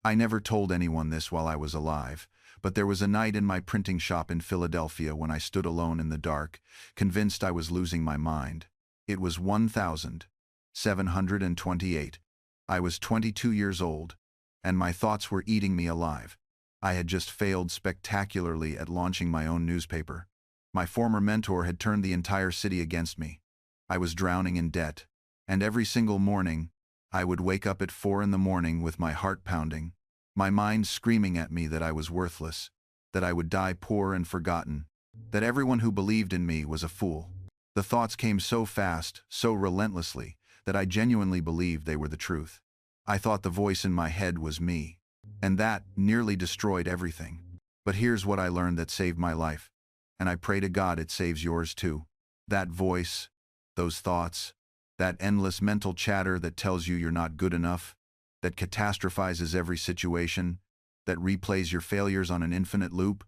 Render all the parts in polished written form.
I never told anyone this while I was alive, but there was a night in my printing shop in Philadelphia when I stood alone in the dark, convinced I was losing my mind. It was 1728. I was 22 years old, and my thoughts were eating me alive. I had just failed spectacularly at launching my own newspaper. My former mentor had turned the entire city against me. I was drowning in debt, and every single morning, I would wake up at 4 in the morning with my heart pounding, my mind screaming at me that I was worthless, that I would die poor and forgotten, that everyone who believed in me was a fool. The thoughts came so fast, so relentlessly, that I genuinely believed they were the truth. I thought the voice in my head was me, and that nearly destroyed everything. But here's what I learned that saved my life, and I pray to God it saves yours too. That voice, those thoughts, that endless mental chatter that tells you you're not good enough, that catastrophizes every situation, that replays your failures on an infinite loop,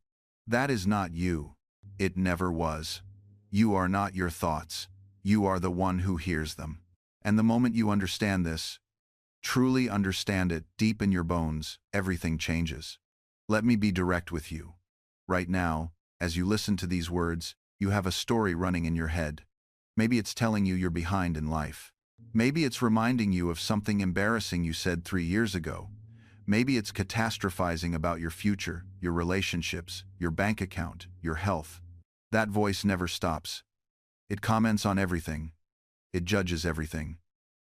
that is not you. It never was. You are not your thoughts. You are the one who hears them. And the moment you understand this, truly understand it deep in your bones, everything changes. Let me be direct with you. Right now, as you listen to these words, you have a story running in your head. Maybe it's telling you you're behind in life. Maybe it's reminding you of something embarrassing you said 3 years ago. Maybe it's catastrophizing about your future, your relationships, your bank account, your health. That voice never stops. It comments on everything. It judges everything.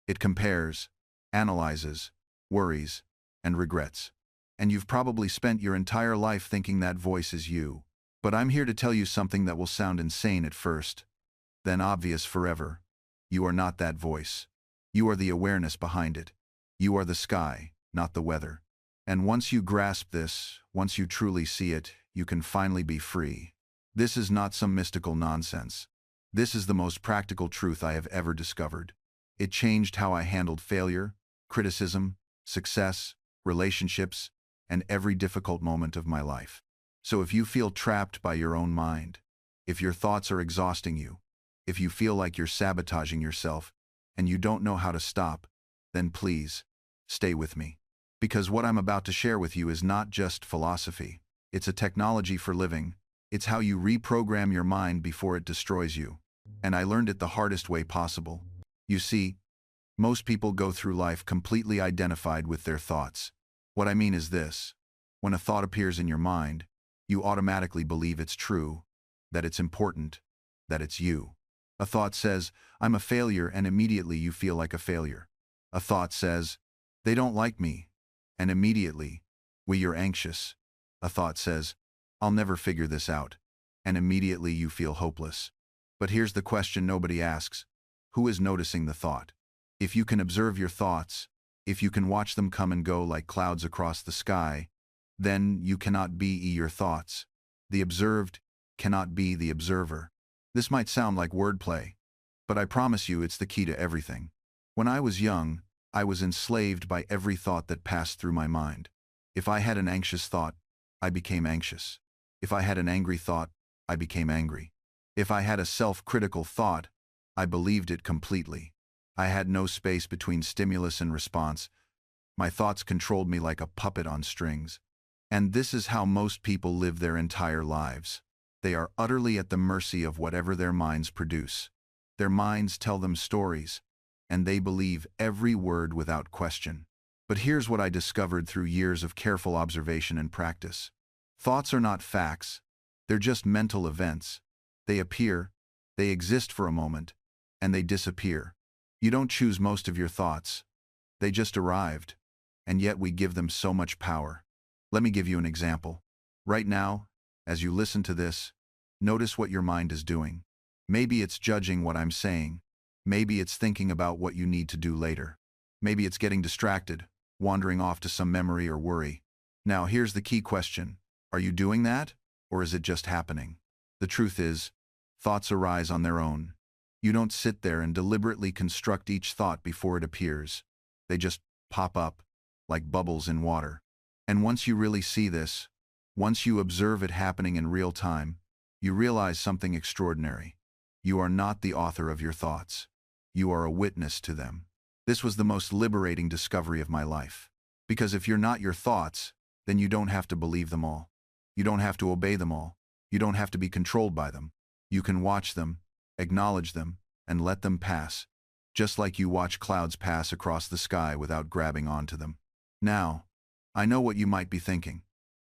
It compares, analyzes, worries, and regrets. And you've probably spent your entire life thinking that voice is you. But I'm here to tell you something that will sound insane at first, then obvious forever. You are not that voice. You are the awareness behind it. You are the sky, not the weather. And once you grasp this, once you truly see it, you can finally be free. This is not some mystical nonsense. This is the most practical truth I have ever discovered. It changed how I handled failure, criticism, success, relationships, and every difficult moment of my life. So if you feel trapped by your own mind, if your thoughts are exhausting you, if you feel like you're sabotaging yourself and you don't know how to stop, then please, stay with me. Because what I'm about to share with you is not just philosophy. It's a technology for living. It's how you reprogram your mind before it destroys you. And I learned it the hardest way possible. You see, most people go through life completely identified with their thoughts. What I mean is this: when a thought appears in your mind, you automatically believe it's true, that it's important, that it's you. A thought says, "I'm a failure," and immediately you feel like a failure. A thought says, "They don't like me," and immediately, you're anxious. A thought says, "I'll never figure this out," and immediately you feel hopeless. But here's the question nobody asks: who is noticing the thought? If you can observe your thoughts, if you can watch them come and go like clouds across the sky, then you cannot be your thoughts. The observed cannot be the observer. This might sound like wordplay, but I promise you it's the key to everything. When I was young, I was enslaved by every thought that passed through my mind. If I had an anxious thought, I became anxious. If I had an angry thought, I became angry. If I had a self-critical thought, I believed it completely. I had no space between stimulus and response. My thoughts controlled me like a puppet on strings. And this is how most people live their entire lives. They are utterly at the mercy of whatever their minds produce. Their minds tell them stories, and they believe every word without question. But here's what I discovered through years of careful observation and practice. Thoughts are not facts. They're just mental events. They appear, they exist for a moment, and they disappear. You don't choose most of your thoughts. They just arrived, and yet we give them so much power. Let me give you an example. Right now, as you listen to this, notice what your mind is doing. Maybe it's judging what I'm saying. Maybe it's thinking about what you need to do later. Maybe it's getting distracted, wandering off to some memory or worry. Now, here's the key question. Are you doing that, or is it just happening? The truth is, thoughts arise on their own. You don't sit there and deliberately construct each thought before it appears. They just pop up, like bubbles in water. And once you really see this, once you observe it happening in real time, you realize something extraordinary. You are not the author of your thoughts. You are a witness to them. This was the most liberating discovery of my life. Because if you're not your thoughts, then you don't have to believe them all. You don't have to obey them all. You don't have to be controlled by them. You can watch them, acknowledge them, and let them pass, just like you watch clouds pass across the sky without grabbing onto them. Now, I know what you might be thinking.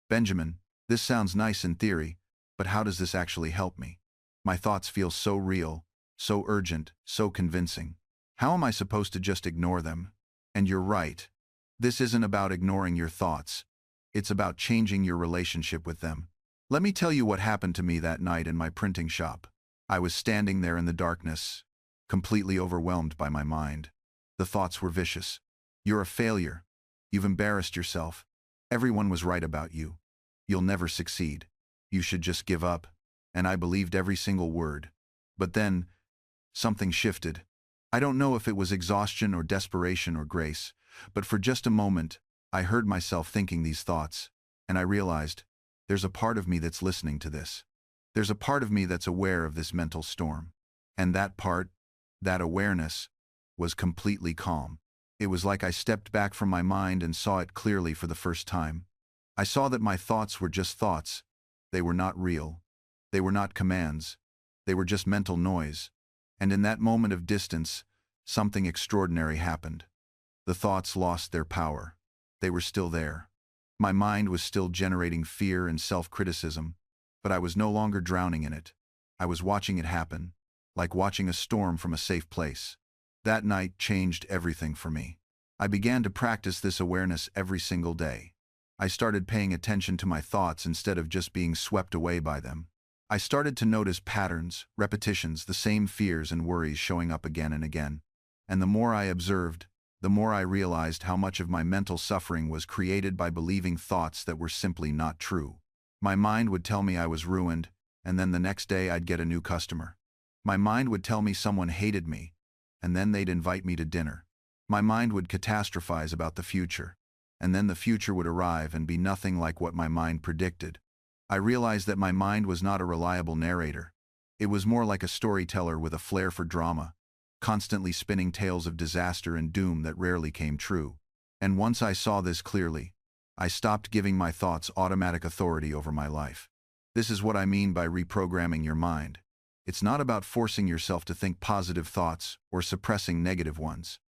Benjamin, this sounds nice in theory, but how does this actually help me? My thoughts feel so real, so urgent, so convincing. How am I supposed to just ignore them? And you're right. This isn't about ignoring your thoughts. It's about changing your relationship with them. Let me tell you what happened to me that night in my printing shop. I was standing there in the darkness, completely overwhelmed by my mind. The thoughts were vicious. You're a failure. You've embarrassed yourself. Everyone was right about you. You'll never succeed. You should just give up. And I believed every single word. But then, something shifted. I don't know if it was exhaustion or desperation or grace, but for just a moment, I heard myself thinking these thoughts, and I realized, there's a part of me that's listening to this. There's a part of me that's aware of this mental storm. And that part, that awareness, was completely calm. It was like I stepped back from my mind and saw it clearly for the first time. I saw that my thoughts were just thoughts. They were not real. They were not commands. They were just mental noise. And in that moment of distance, something extraordinary happened. The thoughts lost their power. They were still there. My mind was still generating fear and self-criticism, but I was no longer drowning in it. I was watching it happen, like watching a storm from a safe place. That night changed everything for me. I began to practice this awareness every single day. I started paying attention to my thoughts instead of just being swept away by them. I started to notice patterns, repetitions, the same fears and worries showing up again and again. And the more I observed, the more I realized how much of my mental suffering was created by believing thoughts that were simply not true. My mind would tell me I was ruined, and then the next day I'd get a new customer. My mind would tell me someone hated me, and then they'd invite me to dinner. My mind would catastrophize about the future, and then the future would arrive and be nothing like what my mind predicted. I realized that my mind was not a reliable narrator. It was more like a storyteller with a flair for drama, constantly spinning tales of disaster and doom that rarely came true. And once I saw this clearly, I stopped giving my thoughts automatic authority over my life. This is what I mean by reprogramming your mind. It's not about forcing yourself to think positive thoughts or suppressing negative ones.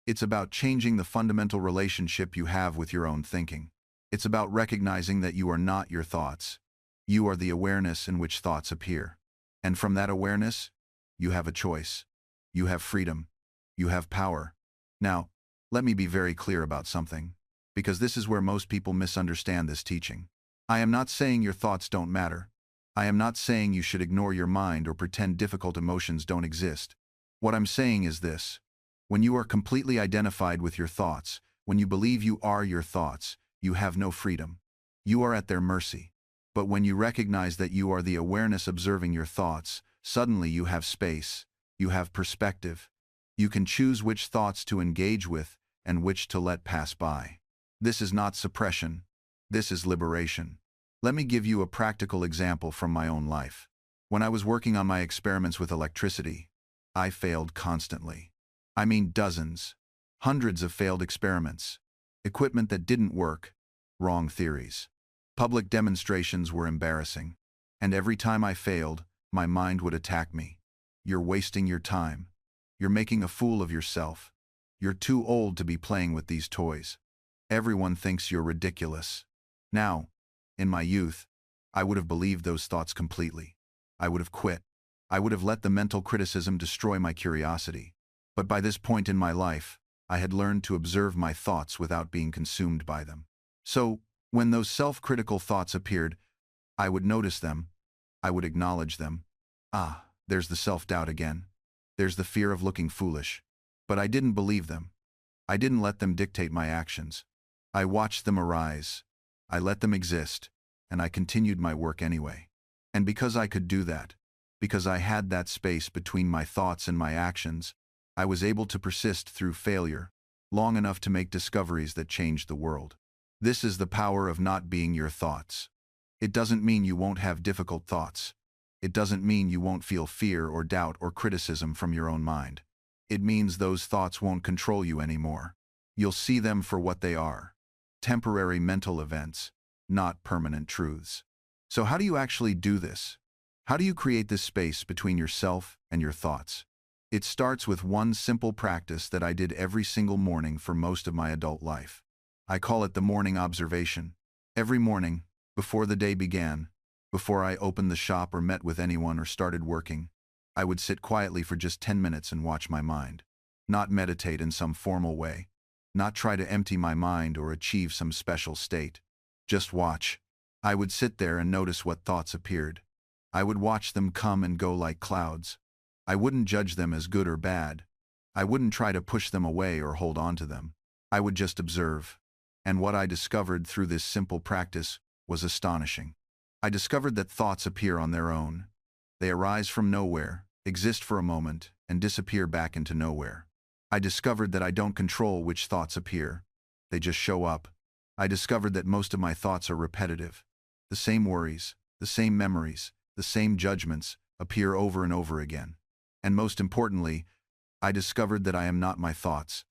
It's about changing the fundamental relationship you have with your own thinking. It's about recognizing that you are not your thoughts. You are the awareness in which thoughts appear. And from that awareness, you have a choice. You have freedom. You have power. Now, let me be very clear about something, because this is where most people misunderstand this teaching. I am not saying your thoughts don't matter. I am not saying you should ignore your mind or pretend difficult emotions don't exist. What I'm saying is this. When you are completely identified with your thoughts, when you believe you are your thoughts, you have no freedom. You are at their mercy. But when you recognize that you are the awareness observing your thoughts, suddenly you have space. You have perspective. You can choose which thoughts to engage with and which to let pass by. This is not suppression. This is liberation. Let me give you a practical example from my own life. When I was working on my experiments with electricity, I failed constantly. I mean dozens, hundreds of failed experiments, equipment that didn't work, wrong theories. Public demonstrations were embarrassing, and every time I failed, my mind would attack me. You're wasting your time. You're making a fool of yourself. You're too old to be playing with these toys. Everyone thinks you're ridiculous. Now, in my youth, I would have believed those thoughts completely. I would have quit. I would have let the mental criticism destroy my curiosity. But by this point in my life, I had learned to observe my thoughts without being consumed by them. So, when those self-critical thoughts appeared, I would notice them. I would acknowledge them. Ah, there's the self-doubt again. There's the fear of looking foolish. But I didn't believe them. I didn't let them dictate my actions. I watched them arise. I let them exist, and I continued my work anyway. And because I could do that, because I had that space between my thoughts and my actions, I was able to persist through failure, long enough to make discoveries that changed the world. This is the power of not being your thoughts. It doesn't mean you won't have difficult thoughts. It doesn't mean you won't feel fear or doubt or criticism from your own mind. It means those thoughts won't control you anymore. You'll see them for what they are. temporary mental events, not permanent truths. So how do you actually do this? How do you create this space between yourself and your thoughts? It starts with one simple practice that I did every single morning for most of my adult life. I call it the morning observation. Every morning, before the day began, before I opened the shop or met with anyone or started working, I would sit quietly for just 10 minutes and watch my mind. Not meditate in some formal way. Not try to empty my mind or achieve some special state. Just watch. I would sit there and notice what thoughts appeared. I would watch them come and go like clouds. I wouldn't judge them as good or bad. I wouldn't try to push them away or hold on to them. I would just observe. And what I discovered through this simple practice was astonishing. I discovered that thoughts appear on their own. They arise from nowhere, exist for a moment, and disappear back into nowhere. I discovered that I don't control which thoughts appear. They just show up. I discovered that most of my thoughts are repetitive. The same worries, the same memories, the same judgments appear over and over again. And most importantly, I discovered that I am not my thoughts.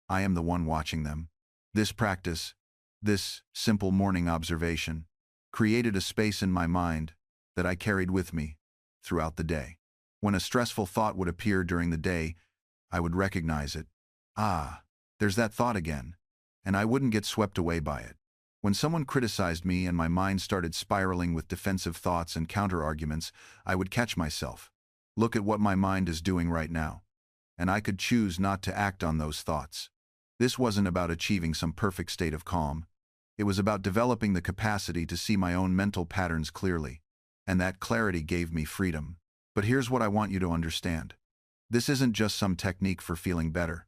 I am the one watching them. This practice, this simple morning observation, created a space in my mind that I carried with me throughout the day. When a stressful thought would appear during the day, I would recognize it. Ah, there's that thought again. And I wouldn't get swept away by it. When someone criticized me and my mind started spiraling with defensive thoughts and counter-arguments, I would catch myself. Look at what my mind is doing right now. And I could choose not to act on those thoughts. This wasn't about achieving some perfect state of calm. It was about developing the capacity to see my own mental patterns clearly. And that clarity gave me freedom. But here's what I want you to understand. This isn't just some technique for feeling better.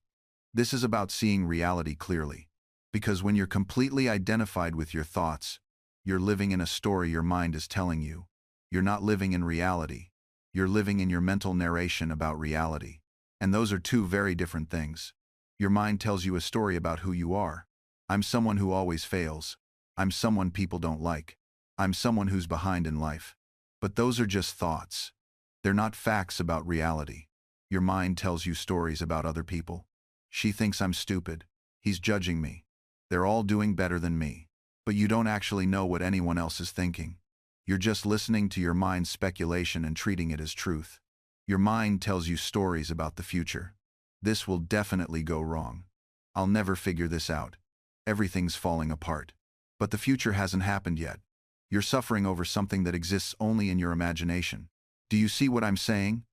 This is about seeing reality clearly. Because when you're completely identified with your thoughts, you're living in a story your mind is telling you. You're not living in reality. You're living in your mental narration about reality. And those are two very different things. Your mind tells you a story about who you are. I'm someone who always fails. I'm someone people don't like. I'm someone who's behind in life. But those are just thoughts. They're not facts about reality. Your mind tells you stories about other people. She thinks I'm stupid. He's judging me. They're all doing better than me. But you don't actually know what anyone else is thinking. You're just listening to your mind's speculation and treating it as truth. Your mind tells you stories about the future. This will definitely go wrong. I'll never figure this out. Everything's falling apart. But the future hasn't happened yet. You're suffering over something that exists only in your imagination. Do you see what I'm saying?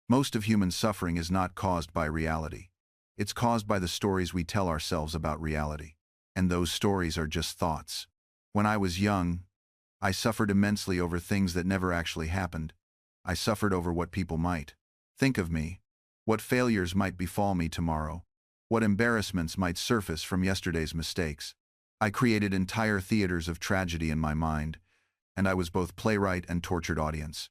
Most of human suffering is not caused by reality. It's caused by the stories we tell ourselves about reality. And those stories are just thoughts. When I was young, I suffered immensely over things that never actually happened. I suffered over what people might think of me, what failures might befall me tomorrow, what embarrassments might surface from yesterday's mistakes. I created entire theaters of tragedy in my mind, and I was both playwright and tortured audience.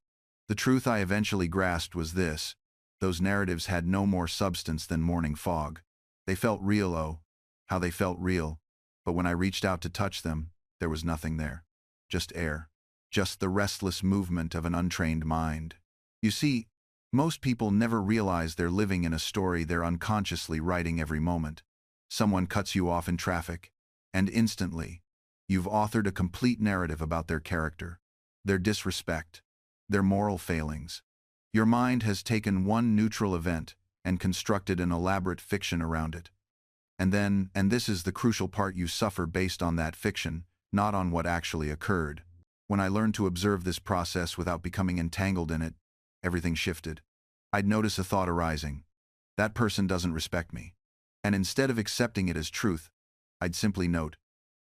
The truth I eventually grasped was this: those narratives had no more substance than morning fog. They felt real, oh, how they felt real, but when I reached out to touch them, there was nothing there. Just air. Just the restless movement of an untrained mind. You see, most people never realize they're living in a story they're unconsciously writing every moment. Someone cuts you off in traffic, and instantly, you've authored a complete narrative about their character, their disrespect, their moral failings. Your mind has taken one neutral event and constructed an elaborate fiction around it. And then, and this is the crucial part, you suffer based on that fiction, not on what actually occurred. When I learned to observe this process without becoming entangled in it, everything shifted. I'd notice a thought arising. That person doesn't respect me. And instead of accepting it as truth, I'd simply note,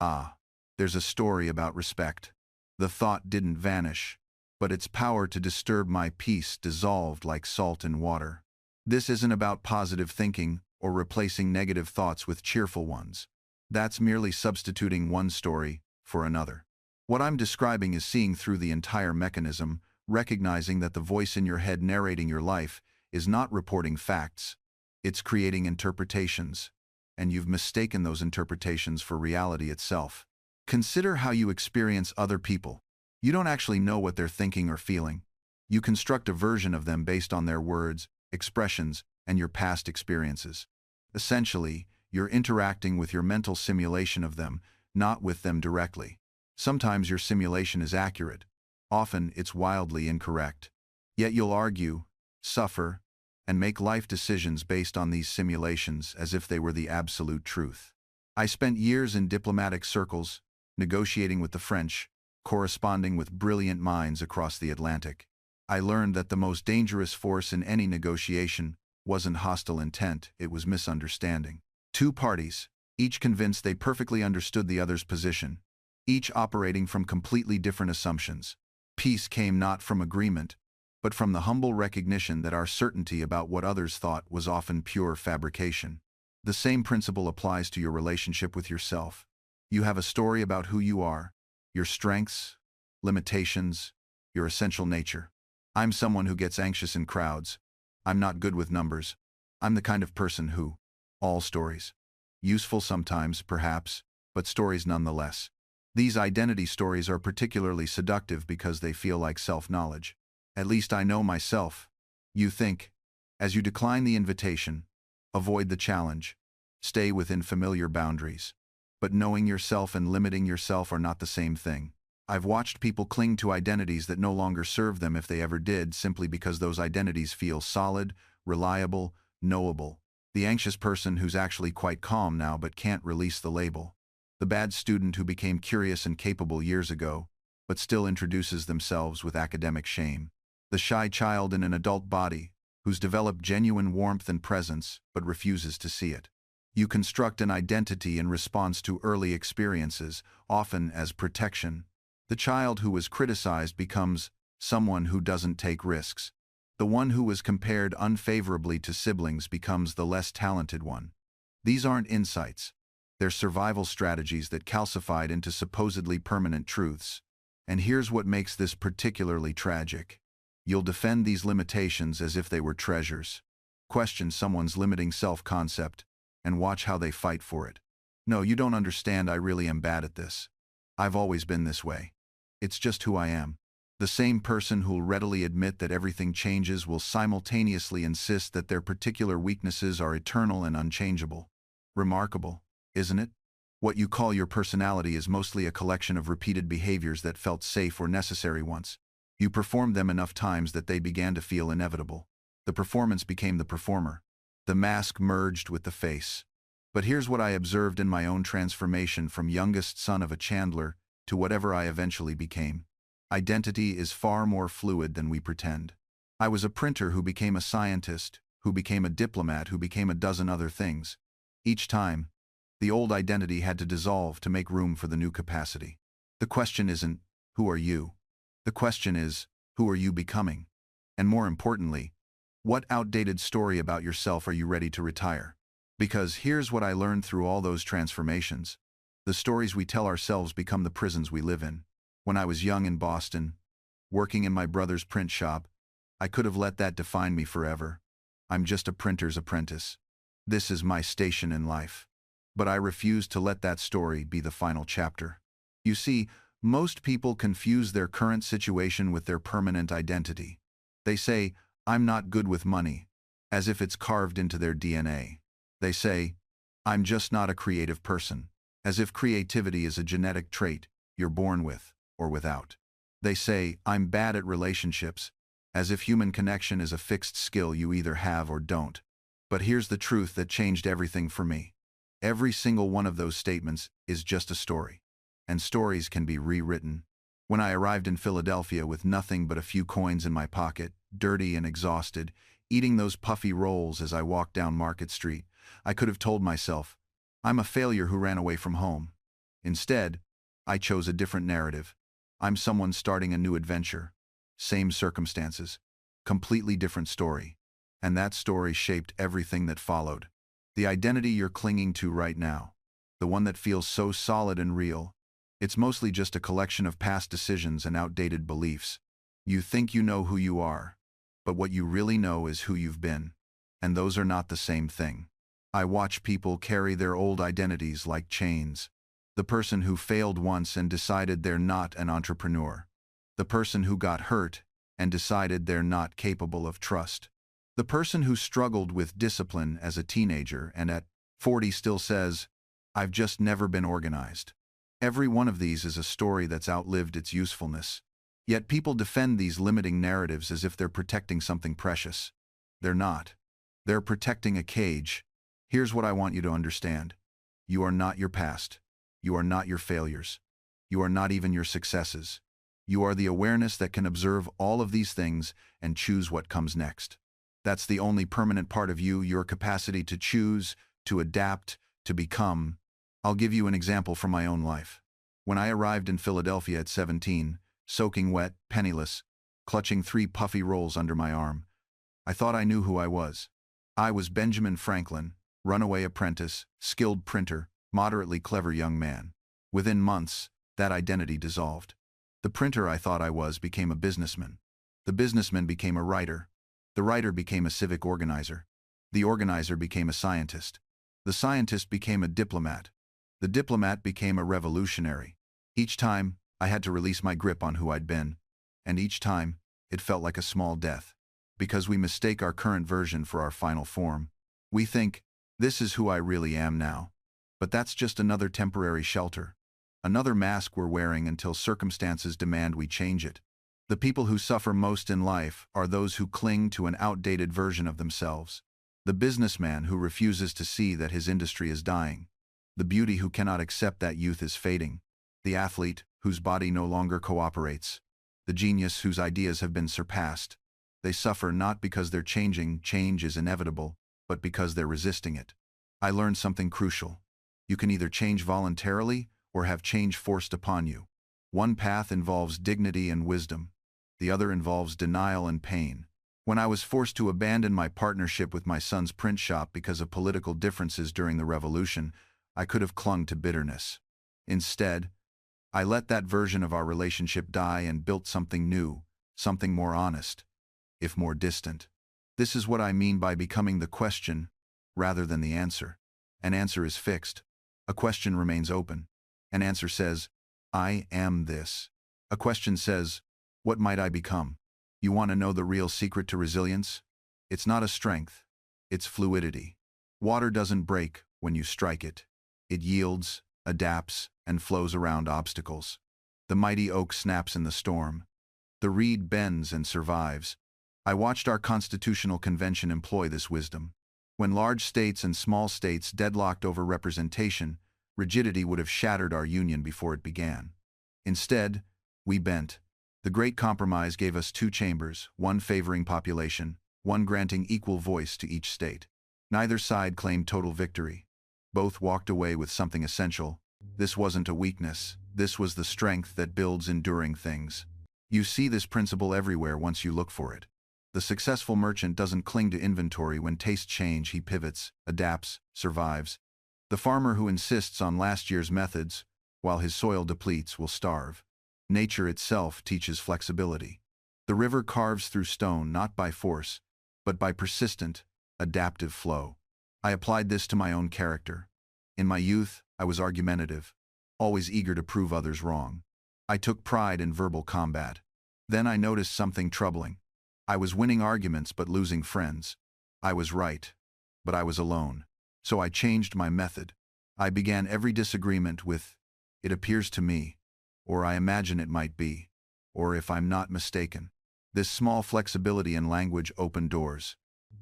ah, there's a story about respect. The thought didn't vanish, but its power to disturb my peace dissolved like salt in water. This isn't about positive thinking or replacing negative thoughts with cheerful ones. That's merely substituting one story for another. What I'm describing is seeing through the entire mechanism, recognizing that the voice in your head narrating your life is not reporting facts. It's creating interpretations, and you've mistaken those interpretations for reality itself. Consider how you experience other people. You don't actually know what they're thinking or feeling. You construct a version of them based on their words, expressions, and your past experiences. Essentially, you're interacting with your mental simulation of them, not with them directly. Sometimes your simulation is accurate. Often it's wildly incorrect. Yet you'll argue, suffer, and make life decisions based on these simulations as if they were the absolute truth. I spent years in diplomatic circles, negotiating with the French, corresponding with brilliant minds across the Atlantic. I learned that the most dangerous force in any negotiation wasn't hostile intent, it was misunderstanding. Two parties, each convinced they perfectly understood the other's position, each operating from completely different assumptions. Peace came not from agreement, but from the humble recognition that our certainty about what others thought was often pure fabrication. The same principle applies to your relationship with yourself. You have a story about who you are, your strengths, limitations, your essential nature. I'm someone who gets anxious in crowds. I'm not good with numbers. I'm the kind of person who, all stories. Useful sometimes, perhaps, but stories nonetheless. These identity stories are particularly seductive because they feel like self-knowledge. At least I know myself. You think. As you decline the invitation, avoid the challenge, stay within familiar boundaries. But knowing yourself and limiting yourself are not the same thing. I've watched people cling to identities that no longer serve them if they ever did, simply because those identities feel solid, reliable, knowable. The anxious person who's actually quite calm now but can't release the label. The bad student who became curious and capable years ago, but still introduces themselves with academic shame. The shy child in an adult body, who's developed genuine warmth and presence, but refuses to see it. You construct an identity in response to early experiences, often as protection. The child who was criticized becomes someone who doesn't take risks. The one who was compared unfavorably to siblings becomes the less talented one. These aren't insights. They're survival strategies that calcified into supposedly permanent truths. And here's what makes this particularly tragic. You'll defend these limitations as if they were treasures. Question someone's limiting self-concept, and watch how they fight for it. No, you don't understand, I really am bad at this. I've always been this way. It's just who I am. The same person who'll readily admit that everything changes will simultaneously insist that their particular weaknesses are eternal and unchangeable. Remarkable, isn't it? What you call your personality is mostly a collection of repeated behaviors that felt safe or necessary once. You performed them enough times that they began to feel inevitable. The performance became the performer. The mask merged with the face. But here's what I observed in my own transformation from youngest son of a chandler to whatever I eventually became. Identity is far more fluid than we pretend. I was a printer who became a scientist, who became a diplomat, who became a dozen other things. Each time, the old identity had to dissolve to make room for the new capacity. The question isn't, who are you? The question is, who are you becoming? And more importantly, what outdated story about yourself are you ready to retire? Because here's what I learned through all those transformations. The stories we tell ourselves become the prisons we live in. When I was young in Boston, working in my brother's print shop, I could have let that define me forever. I'm just a printer's apprentice. This is my station in life. But I refused to let that story be the final chapter. You see, most people confuse their current situation with their permanent identity. They say, I'm not good with money, as if it's carved into their DNA. They say, I'm just not a creative person, as if creativity is a genetic trait you're born with or without. They say, I'm bad at relationships, as if human connection is a fixed skill you either have or don't. But here's the truth that changed everything for me. Every single one of those statements is just a story. And stories can be rewritten. When I arrived in Philadelphia with nothing but a few coins in my pocket, dirty and exhausted, eating those puffy rolls as I walked down Market Street, I could have told myself, I'm a failure who ran away from home. Instead, I chose a different narrative. I'm someone starting a new adventure. Same circumstances. Completely different story. And that story shaped everything that followed. The identity you're clinging to right now, the one that feels so solid and real, it's mostly just a collection of past decisions and outdated beliefs. You think you know who you are, but what you really know is who you've been. And those are not the same thing. I watch people carry their old identities like chains. The person who failed once and decided they're not an entrepreneur. The person who got hurt and decided they're not capable of trust. The person who struggled with discipline as a teenager and at 40 still says, I've just never been organized. Every one of these is a story that's outlived its usefulness. Yet people defend these limiting narratives as if they're protecting something precious. They're not. They're protecting a cage. Here's what I want you to understand. You are not your past. You are not your failures. You are not even your successes. You are the awareness that can observe all of these things and choose what comes next. That's the only permanent part of you, your capacity to choose, to adapt, to become. I'll give you an example from my own life. When I arrived in Philadelphia at 17, soaking wet, penniless, clutching 3 puffy rolls under my arm, I thought I knew who I was. I was Benjamin Franklin, runaway apprentice, skilled printer, moderately clever young man. Within months, that identity dissolved. The printer I thought I was became a businessman. The businessman became a writer. The writer became a civic organizer. The organizer became a scientist. The scientist became a diplomat. The diplomat became a revolutionary. Each time, I had to release my grip on who I'd been. And each time, it felt like a small death. Because we mistake our current version for our final form. We think, this is who I really am now. But that's just another temporary shelter. Another mask we're wearing until circumstances demand we change it. The people who suffer most in life are those who cling to an outdated version of themselves. The businessman who refuses to see that his industry is dying. The beauty who cannot accept that youth is fading. The athlete whose body no longer cooperates. The genius whose ideas have been surpassed. They suffer not because they're changing, change is inevitable, but because they're resisting it. I learned something crucial. You can either change voluntarily or have change forced upon you. One path involves dignity and wisdom. The other involves denial and pain. When I was forced to abandon my partnership with my son's print shop because of political differences during the revolution, I could have clung to bitterness. Instead, I let that version of our relationship die and built something new, something more honest, if more distant. This is what I mean by becoming the question rather than the answer. An answer is fixed. A question remains open. An answer says, I am this. A question says, what might I become? You want to know the real secret to resilience? It's not a strength. It's fluidity. Water doesn't break when you strike it. It yields, adapts, and flows around obstacles. The mighty oak snaps in the storm. The reed bends and survives. I watched our constitutional convention employ this wisdom. When large states and small states deadlocked over representation, rigidity would have shattered our union before it began. Instead, we bent. The Great Compromise gave us 2 chambers, one favoring population, one granting equal voice to each state. Neither side claimed total victory. Both walked away with something essential. This wasn't a weakness. This was the strength that builds enduring things. You see this principle everywhere once you look for it. The successful merchant doesn't cling to inventory when tastes change. He pivots, adapts, survives. The farmer who insists on last year's methods, while his soil depletes, will starve. Nature itself teaches flexibility. The river carves through stone not by force, but by persistent, adaptive flow. I applied this to my own character. In my youth, I was argumentative, always eager to prove others wrong. I took pride in verbal combat. Then I noticed something troubling. I was winning arguments but losing friends. I was right, but I was alone. So I changed my method. I began every disagreement with, "It appears to me," or "I imagine it might be," or "if I'm not mistaken." This small flexibility in language opened doors.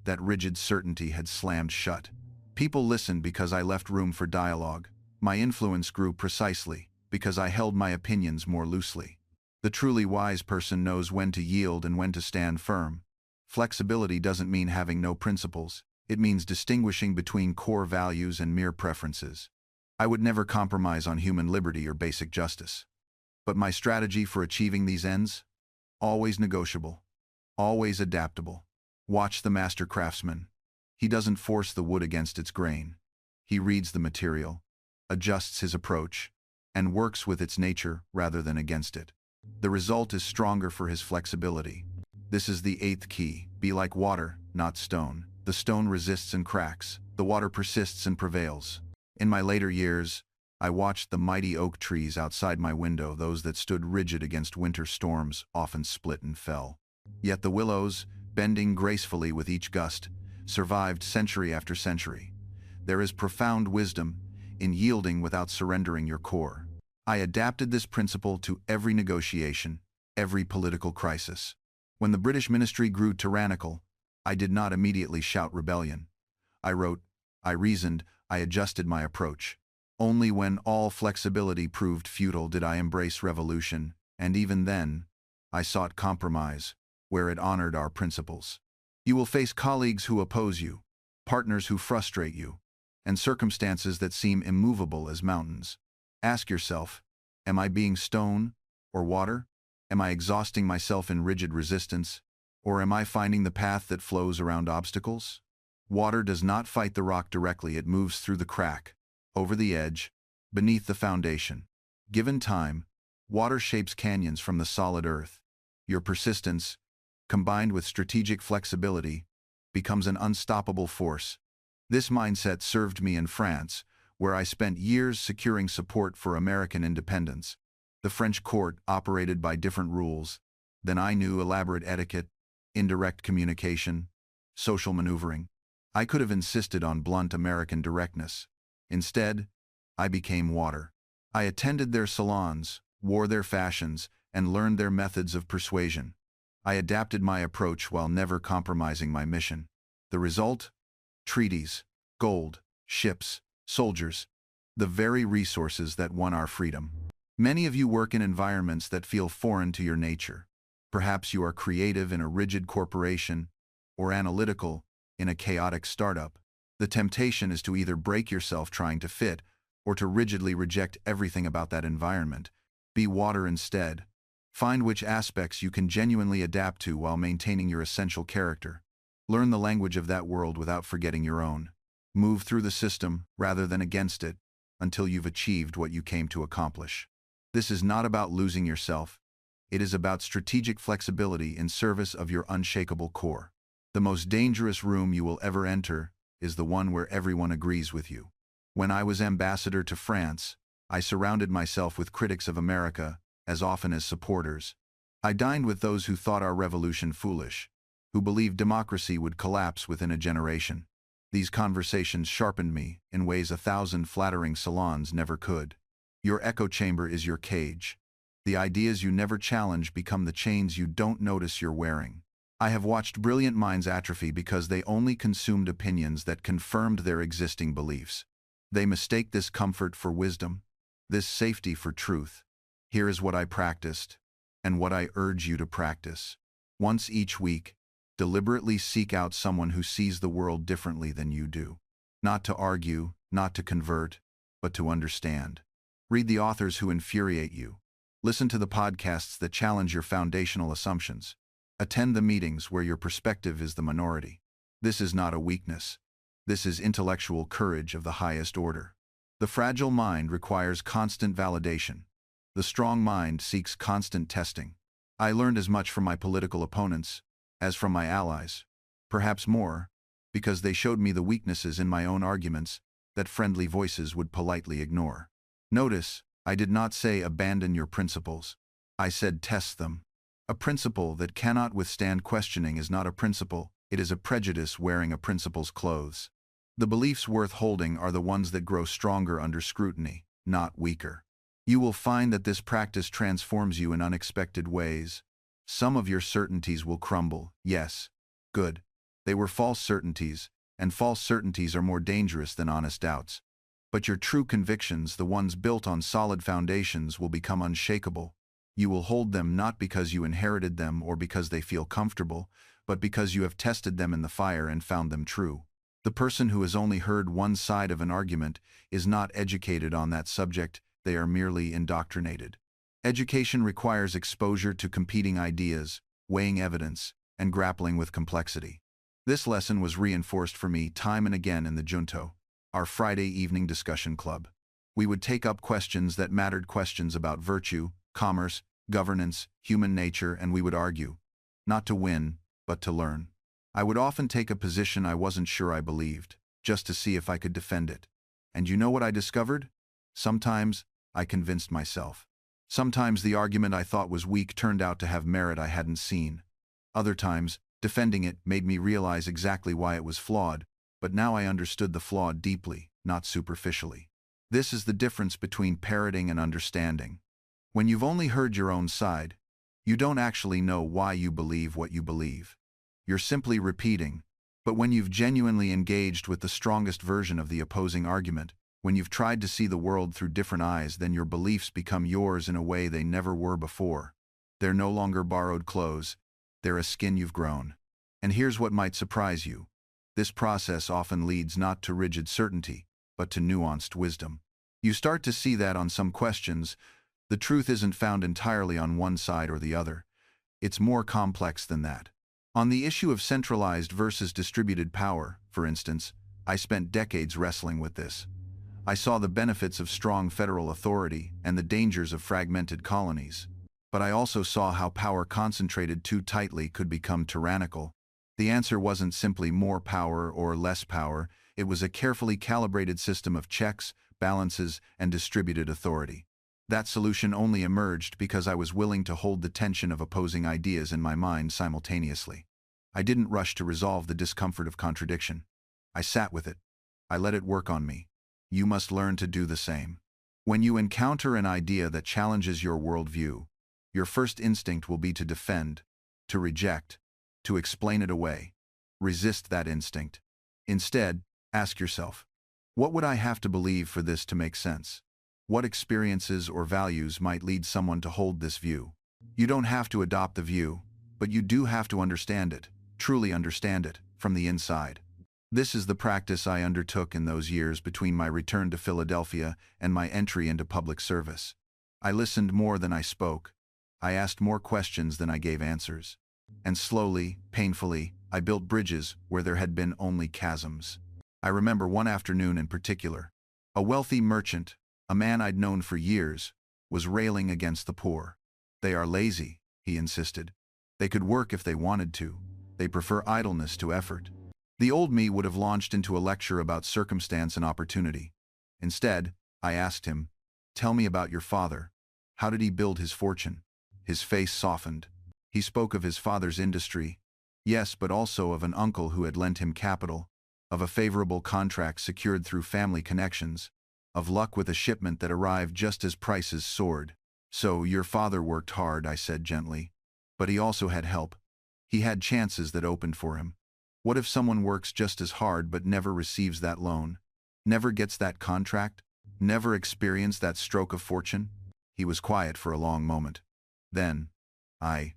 That rigid certainty had slammed shut. People listened because I left room for dialogue. My influence grew precisely because I held my opinions more loosely. The truly wise person knows when to yield and when to stand firm. Flexibility doesn't mean having no principles. It means distinguishing between core values and mere preferences. I would never compromise on human liberty or basic justice. But my strategy for achieving these ends? Always negotiable. Always adaptable. Watch the master craftsman. He doesn't force the wood against its grain. He reads the material, adjusts his approach, and works with its nature rather than against it. The result is stronger for his flexibility. This is the 8th key. Be like water, not stone. The stone resists and cracks. The water persists and prevails. In my later years, I watched the mighty oak trees outside my window, those that stood rigid against winter storms, often split and fell. Yet the willows, bending gracefully with each gust, survived century after century. There is profound wisdom in yielding without surrendering your core. I adapted this principle to every negotiation, every political crisis. When the British ministry grew tyrannical, I did not immediately shout rebellion. I wrote, I reasoned, I adjusted my approach. Only when all flexibility proved futile did I embrace revolution, and even then, I sought compromise, where it honored our principles. You will face colleagues who oppose you, partners who frustrate you, and circumstances that seem immovable as mountains. Ask yourself, am I being stone or water? Am I exhausting myself in rigid resistance, or am I finding the path that flows around obstacles? Water does not fight the rock directly, it moves through the crack, over the edge, beneath the foundation. Given time, water shapes canyons from the solid earth. Your persistence, combined with strategic flexibility, becomes an unstoppable force. This mindset served me in France, where I spent years securing support for American independence. The French court operated by different rules. Then I knew elaborate etiquette, indirect communication, social maneuvering. I could have insisted on blunt American directness. Instead, I became water. I attended their salons, wore their fashions, and learned their methods of persuasion. I adapted my approach while never compromising my mission. The result? Treaties, gold, ships, soldiers, the very resources that won our freedom. Many of you work in environments that feel foreign to your nature. Perhaps you are creative in a rigid corporation or analytical in a chaotic startup. The temptation is to either break yourself trying to fit or to rigidly reject everything about that environment. Be water instead. Find which aspects you can genuinely adapt to while maintaining your essential character. Learn the language of that world without forgetting your own. Move through the system rather than against it until you've achieved what you came to accomplish. This is not about losing yourself. It is about strategic flexibility in service of your unshakable core. The most dangerous room you will ever enter is the one where everyone agrees with you. When I was ambassador to France, I surrounded myself with critics of America as often as supporters. I dined with those who thought our revolution foolish, who believed democracy would collapse within a generation. These conversations sharpened me in ways 1,000 flattering salons never could. Your echo chamber is your cage. The ideas you never challenge become the chains you don't notice you're wearing. I have watched brilliant minds atrophy because they only consumed opinions that confirmed their existing beliefs. They mistake this comfort for wisdom, this safety for truth. Here is what I practiced, and what I urge you to practice. Once each week, deliberately seek out someone who sees the world differently than you do. Not to argue, not to convert, but to understand. Read the authors who infuriate you. Listen to the podcasts that challenge your foundational assumptions. Attend the meetings where your perspective is the minority. This is not a weakness. This is intellectual courage of the highest order. The fragile mind requires constant validation. The strong mind seeks constant testing. I learned as much from my political opponents as from my allies, perhaps more, because they showed me the weaknesses in my own arguments that friendly voices would politely ignore. Notice, I did not say abandon your principles. I said test them. A principle that cannot withstand questioning is not a principle, it is a prejudice wearing a principle's clothes. The beliefs worth holding are the ones that grow stronger under scrutiny, not weaker. You will find that this practice transforms you in unexpected ways. Some of your certainties will crumble, yes. Good. They were false certainties, and false certainties are more dangerous than honest doubts. But your true convictions, the ones built on solid foundations, will become unshakable. You will hold them not because you inherited them or because they feel comfortable, but because you have tested them in the fire and found them true. The person who has only heard one side of an argument is not educated on that subject, they are merely indoctrinated. Education requires exposure to competing ideas, weighing evidence, and grappling with complexity. This lesson was reinforced for me time and again in the Junto, our Friday evening discussion club. We would take up questions that mattered, questions about virtue, commerce, governance, human nature, and we would argue, not to win, but to learn. I would often take a position I wasn't sure I believed, just to see if I could defend it. And you know what I discovered? Sometimes, I convinced myself. Sometimes the argument I thought was weak turned out to have merit I hadn't seen. Other times, defending it made me realize exactly why it was flawed, but now I understood the flaw deeply, not superficially. This is the difference between parroting and understanding. When you've only heard your own side, you don't actually know why you believe what you believe. You're simply repeating. But when you've genuinely engaged with the strongest version of the opposing argument, when you've tried to see the world through different eyes, then your beliefs become yours in a way they never were before. They're no longer borrowed clothes, they're a skin you've grown. And here's what might surprise you. This process often leads not to rigid certainty, but to nuanced wisdom. You start to see that on some questions, the truth isn't found entirely on one side or the other. It's more complex than that. On the issue of centralized versus distributed power, for instance, I spent decades wrestling with this. I saw the benefits of strong federal authority and the dangers of fragmented colonies. But I also saw how power concentrated too tightly could become tyrannical. The answer wasn't simply more power or less power, it was a carefully calibrated system of checks, balances, and distributed authority. That solution only emerged because I was willing to hold the tension of opposing ideas in my mind simultaneously. I didn't rush to resolve the discomfort of contradiction. I sat with it. I let it work on me. You must learn to do the same. When you encounter an idea that challenges your worldview, your first instinct will be to defend, to reject, to explain it away. Resist that instinct. Instead, ask yourself, what would I have to believe for this to make sense? What experiences or values might lead someone to hold this view? You don't have to adopt the view, but you do have to understand it, truly understand it, from the inside. This is the practice I undertook in those years between my return to Philadelphia and my entry into public service. I listened more than I spoke. I asked more questions than I gave answers. And slowly, painfully, I built bridges where there had been only chasms. I remember one afternoon in particular. A wealthy merchant, a man I'd known for years, was railing against the poor. They are lazy, he insisted. They could work if they wanted to. They prefer idleness to effort. The old me would have launched into a lecture about circumstance and opportunity. Instead, I asked him, "Tell me about your father. How did he build his fortune?" His face softened. He spoke of his father's industry, yes, but also of an uncle who had lent him capital, of a favorable contract secured through family connections, of luck with a shipment that arrived just as prices soared. "So, your father worked hard," I said gently. "But he also had help. He had chances that opened for him. What if someone works just as hard but never receives that loan? Never gets that contract? Never experienced that stroke of fortune?" He was quiet for a long moment. Then, I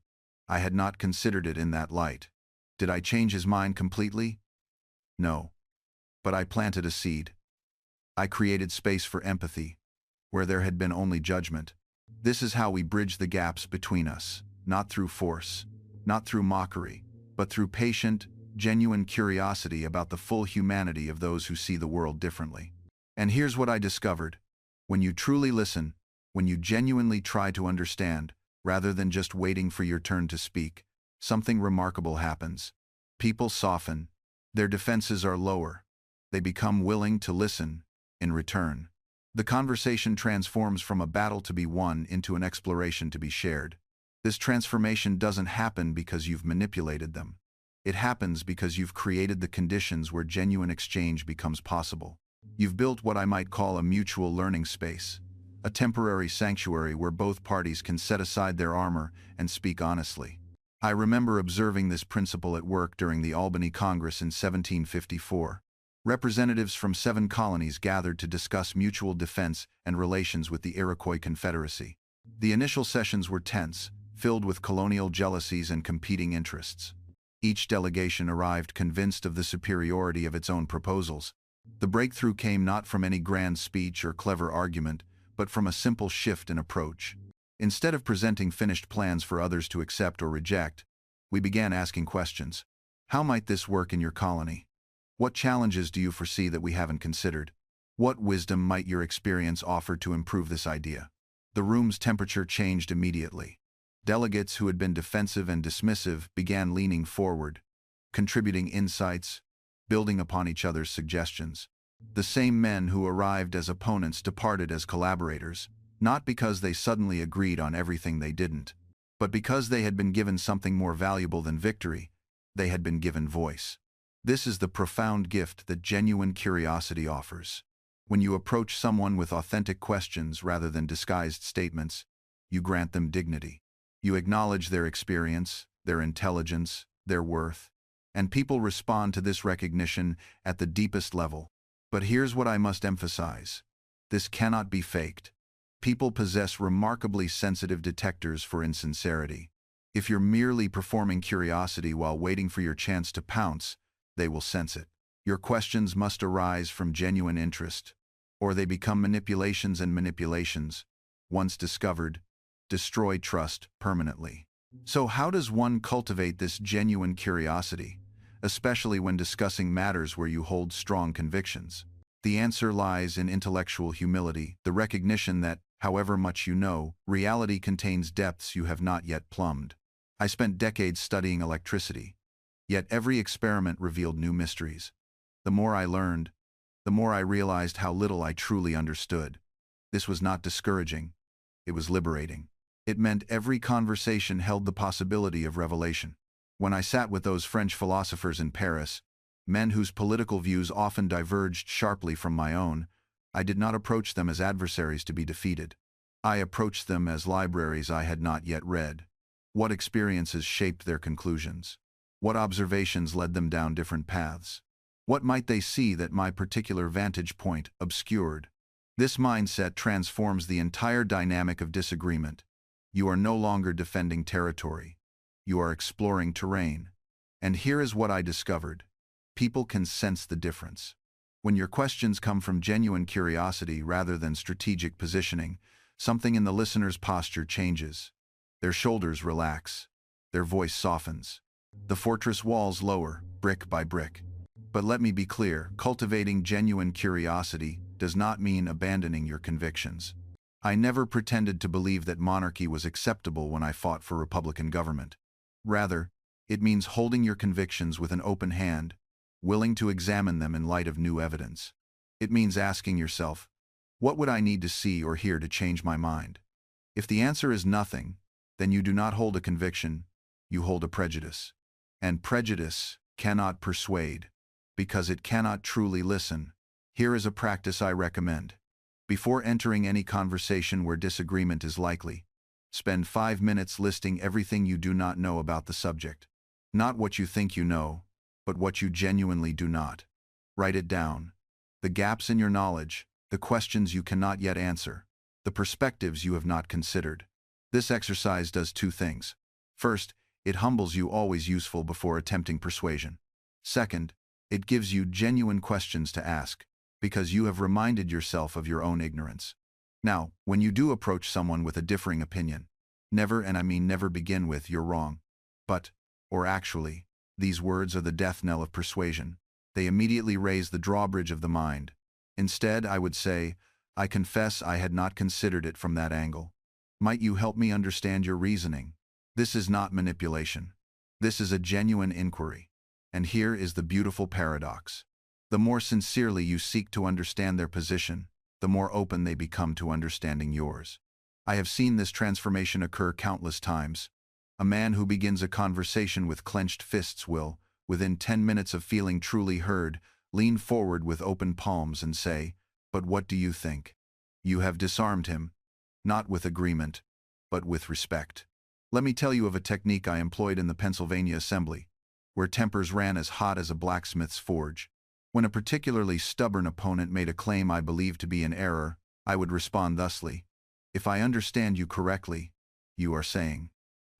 had not considered it in that light. Did I change his mind completely? No. But I planted a seed. I created space for empathy, where there had been only judgment. This is how we bridge the gaps between us, not through force, not through mockery, but through patient, genuine curiosity about the full humanity of those who see the world differently. And here's what I discovered. When you truly listen, when you genuinely try to understand, rather than just waiting for your turn to speak, something remarkable happens. People soften. Their defenses are lower. They become willing to listen in return. The conversation transforms from a battle to be won into an exploration to be shared. This transformation doesn't happen because you've manipulated them. It happens because you've created the conditions where genuine exchange becomes possible. You've built what I might call a mutual learning space, a temporary sanctuary where both parties can set aside their armor and speak honestly. I remember observing this principle at work during the Albany Congress in 1754. Representatives from 7 colonies gathered to discuss mutual defense and relations with the Iroquois Confederacy. The initial sessions were tense, filled with colonial jealousies and competing interests. Each delegation arrived convinced of the superiority of its own proposals. The breakthrough came not from any grand speech or clever argument, but from a simple shift in approach. Instead of presenting finished plans for others to accept or reject, we began asking questions. How might this work in your colony? What challenges do you foresee that we haven't considered? What wisdom might your experience offer to improve this idea? The room's temperature changed immediately. Delegates who had been defensive and dismissive began leaning forward, contributing insights, building upon each other's suggestions. The same men who arrived as opponents departed as collaborators, not because they suddenly agreed on everything they didn't, but because they had been given something more valuable than victory. They had been given voice. This is the profound gift that genuine curiosity offers. When you approach someone with authentic questions rather than disguised statements, you grant them dignity. You acknowledge their experience, their intelligence, their worth, and people respond to this recognition at the deepest level. But here's what I must emphasize. This cannot be faked. People possess remarkably sensitive detectors for insincerity. If you're merely performing curiosity while waiting for your chance to pounce, they will sense it. Your questions must arise from genuine interest, or they become manipulations, and manipulations, once discovered, destroy trust permanently. So how does one cultivate this genuine curiosity, especially when discussing matters where you hold strong convictions? The answer lies in intellectual humility, the recognition that, however much you know, reality contains depths you have not yet plumbed. I spent decades studying electricity, yet every experiment revealed new mysteries. The more I learned, the more I realized how little I truly understood. This was not discouraging, it was liberating. It meant every conversation held the possibility of revelation. When I sat with those French philosophers in Paris, men whose political views often diverged sharply from my own, I did not approach them as adversaries to be defeated. I approached them as libraries I had not yet read. What experiences shaped their conclusions? What observations led them down different paths? What might they see that my particular vantage point obscured? This mindset transforms the entire dynamic of disagreement. You are no longer defending territory. You are exploring terrain. And here is what I discovered. People can sense the difference. When your questions come from genuine curiosity rather than strategic positioning, something in the listener's posture changes. Their shoulders relax. Their voice softens. The fortress walls lower, brick by brick. But let me be clear, cultivating genuine curiosity does not mean abandoning your convictions. I never pretended to believe that monarchy was acceptable when I fought for Republican government. Rather, it means holding your convictions with an open hand, willing to examine them in light of new evidence. It means asking yourself, what would I need to see or hear to change my mind? If the answer is nothing, then you do not hold a conviction, you hold a prejudice. And prejudice cannot persuade, because it cannot truly listen. Here is a practice I recommend. Before entering any conversation where disagreement is likely, spend 5 minutes listing everything you do not know about the subject. Not what you think you know, but what you genuinely do not. Write it down. The gaps in your knowledge, the questions you cannot yet answer, the perspectives you have not considered. This exercise does two things. First, it humbles you, always useful before attempting persuasion. Second, it gives you genuine questions to ask, because you have reminded yourself of your own ignorance. Now, when you do approach someone with a differing opinion, never, and I mean never, begin with "you're wrong," but, or actually. These words are the death knell of persuasion. They immediately raise the drawbridge of the mind. Instead, I would say, "I confess I had not considered it from that angle. Might you help me understand your reasoning?" This is not manipulation. This is a genuine inquiry. And here is the beautiful paradox. The more sincerely you seek to understand their position, the more open they become to understanding yours. I have seen this transformation occur countless times. A man who begins a conversation with clenched fists will, within 10 minutes of feeling truly heard, lean forward with open palms and say, "But what do you think?" You have disarmed him, not with agreement, but with respect. Let me tell you of a technique I employed in the Pennsylvania Assembly, where tempers ran as hot as a blacksmith's forge. When a particularly stubborn opponent made a claim I believed to be in error, I would respond thusly, "If I understand you correctly, you are saying,"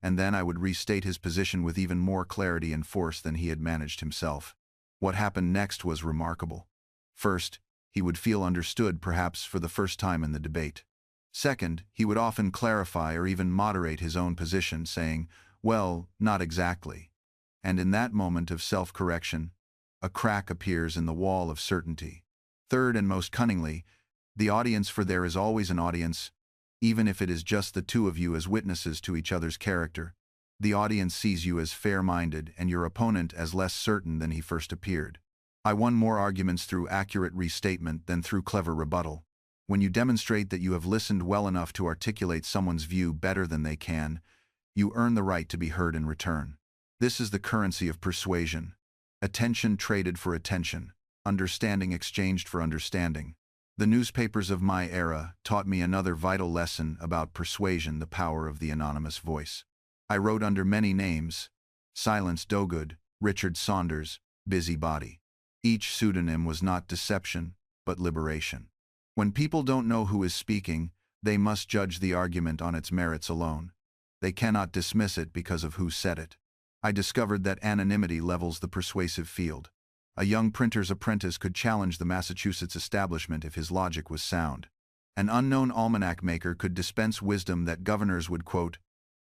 and then I would restate his position with even more clarity and force than he had managed himself. What happened next was remarkable. First, he would feel understood, perhaps for the first time in the debate. Second, he would often clarify or even moderate his own position, saying, "Well, not exactly." And in that moment of self-correction, a crack appears in the wall of certainty. Third, and most cunningly, the audience, for there is always an audience, even if it is just the two of you as witnesses to each other's character, the audience sees you as fair-minded and your opponent as less certain than he first appeared. I won more arguments through accurate restatement than through clever rebuttal. When you demonstrate that you have listened well enough to articulate someone's view better than they can, you earn the right to be heard in return. This is the currency of persuasion. Attention traded for attention, understanding exchanged for understanding. The newspapers of my era taught me another vital lesson about persuasion, the power of the anonymous voice. I wrote under many names: Silence Dogood, Richard Saunders, Busybody. Each pseudonym was not deception, but liberation. When people don't know who is speaking, they must judge the argument on its merits alone. They cannot dismiss it because of who said it. I discovered that anonymity levels the persuasive field. A young printer's apprentice could challenge the Massachusetts establishment if his logic was sound. An unknown almanac maker could dispense wisdom that governors would, quote,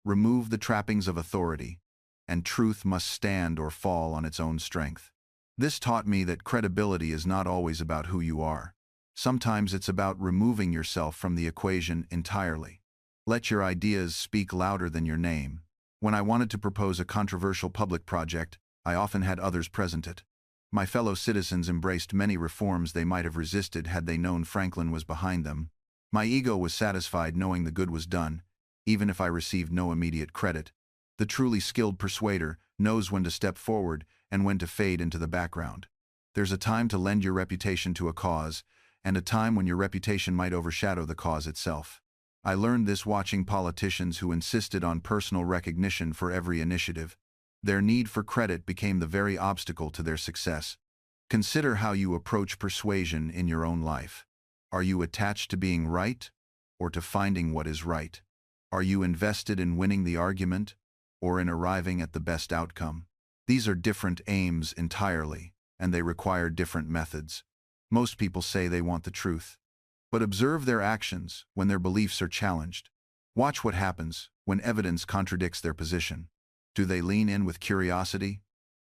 remove the trappings of authority, and truth must stand or fall on its own strength. This taught me that credibility is not always about who you are. Sometimes it's about removing yourself from the equation entirely. Let your ideas speak louder than your name. When I wanted to propose a controversial public project, I often had others present it. My fellow citizens embraced many reforms they might have resisted had they known Franklin was behind them. My ego was satisfied knowing the good was done, even if I received no immediate credit. The truly skilled persuader knows when to step forward and when to fade into the background. There's a time to lend your reputation to a cause, and a time when your reputation might overshadow the cause itself. I learned this watching politicians who insisted on personal recognition for every initiative. Their need for credit became the very obstacle to their success. Consider how you approach persuasion in your own life. Are you attached to being right, or to finding what is right? Are you invested in winning the argument, or in arriving at the best outcome? These are different aims entirely, and they require different methods. Most people say they want the truth, but observe their actions when their beliefs are challenged. Watch what happens when evidence contradicts their position. Do they lean in with curiosity,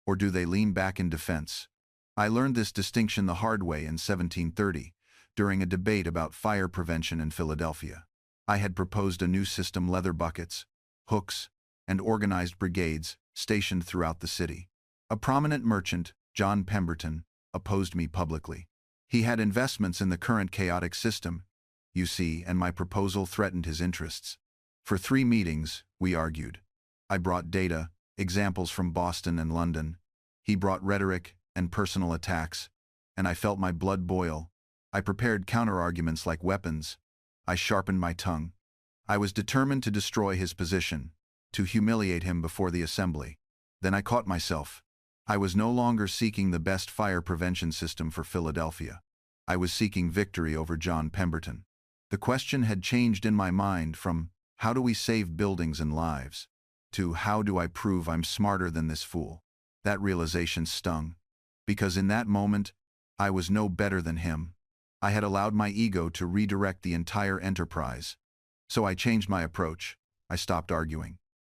or do they lean back in defense? I learned this distinction the hard way in 1730, during a debate about fire prevention in Philadelphia. I had proposed a new system: leather buckets, hooks, and organized brigades stationed throughout the city. A prominent merchant, John Pemberton, opposed me publicly. He had investments in the current chaotic system, you see, and my proposal threatened his interests. For 3 meetings, we argued. I brought data, examples from Boston and London. He brought rhetoric and personal attacks, and I felt my blood boil. I prepared counterarguments like weapons. I sharpened my tongue. I was determined to destroy his position, to humiliate him before the assembly. Then I caught myself. I was no longer seeking the best fire prevention system for Philadelphia. I was seeking victory over John Pemberton. The question had changed in my mind from, how do we save buildings and lives, to, how do I prove I'm smarter than this fool? That realization stung, because in that moment, I was no better than him. I had allowed my ego to redirect the entire enterprise. So I changed my approach. I stopped arguing.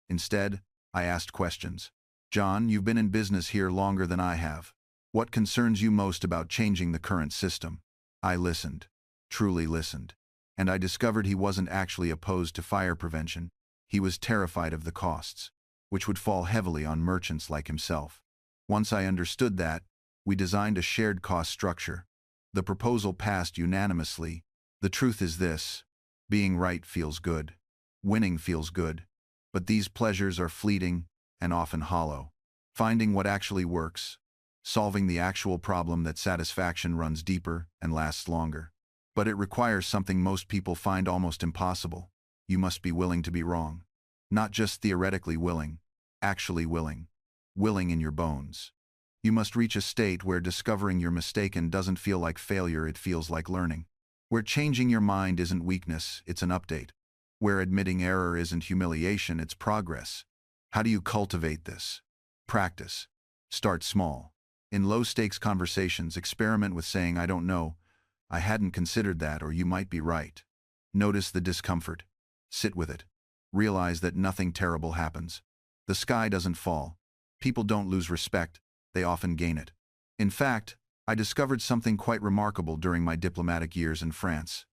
Instead, I asked questions. John, you've been in business here longer than I have. What concerns you most about changing the current system? I listened, truly listened, and I discovered he wasn't actually opposed to fire prevention. He was terrified of the costs, which would fall heavily on merchants like himself. Once I understood that, we designed a shared cost structure. The proposal passed unanimously. The truth is this: being right feels good. Winning feels good. But these pleasures are fleeting and often hollow. Finding what actually works, solving the actual problem, that satisfaction runs deeper and lasts longer. But it requires something most people find almost impossible. You must be willing to be wrong. Not just theoretically willing, actually willing. Willing in your bones. You must reach a state where discovering you're mistaken doesn't feel like failure, it feels like learning. Where changing your mind isn't weakness, it's an update. Where admitting error isn't humiliation, it's progress. How do you cultivate this? Practice. Start small. In low-stakes conversations, experiment with saying, I don't know, I hadn't considered that, or you might be right. Notice the discomfort. Sit with it. Realize that nothing terrible happens. The sky doesn't fall. People don't lose respect, they often gain it. In fact, I discovered something quite remarkable during my diplomatic years in France.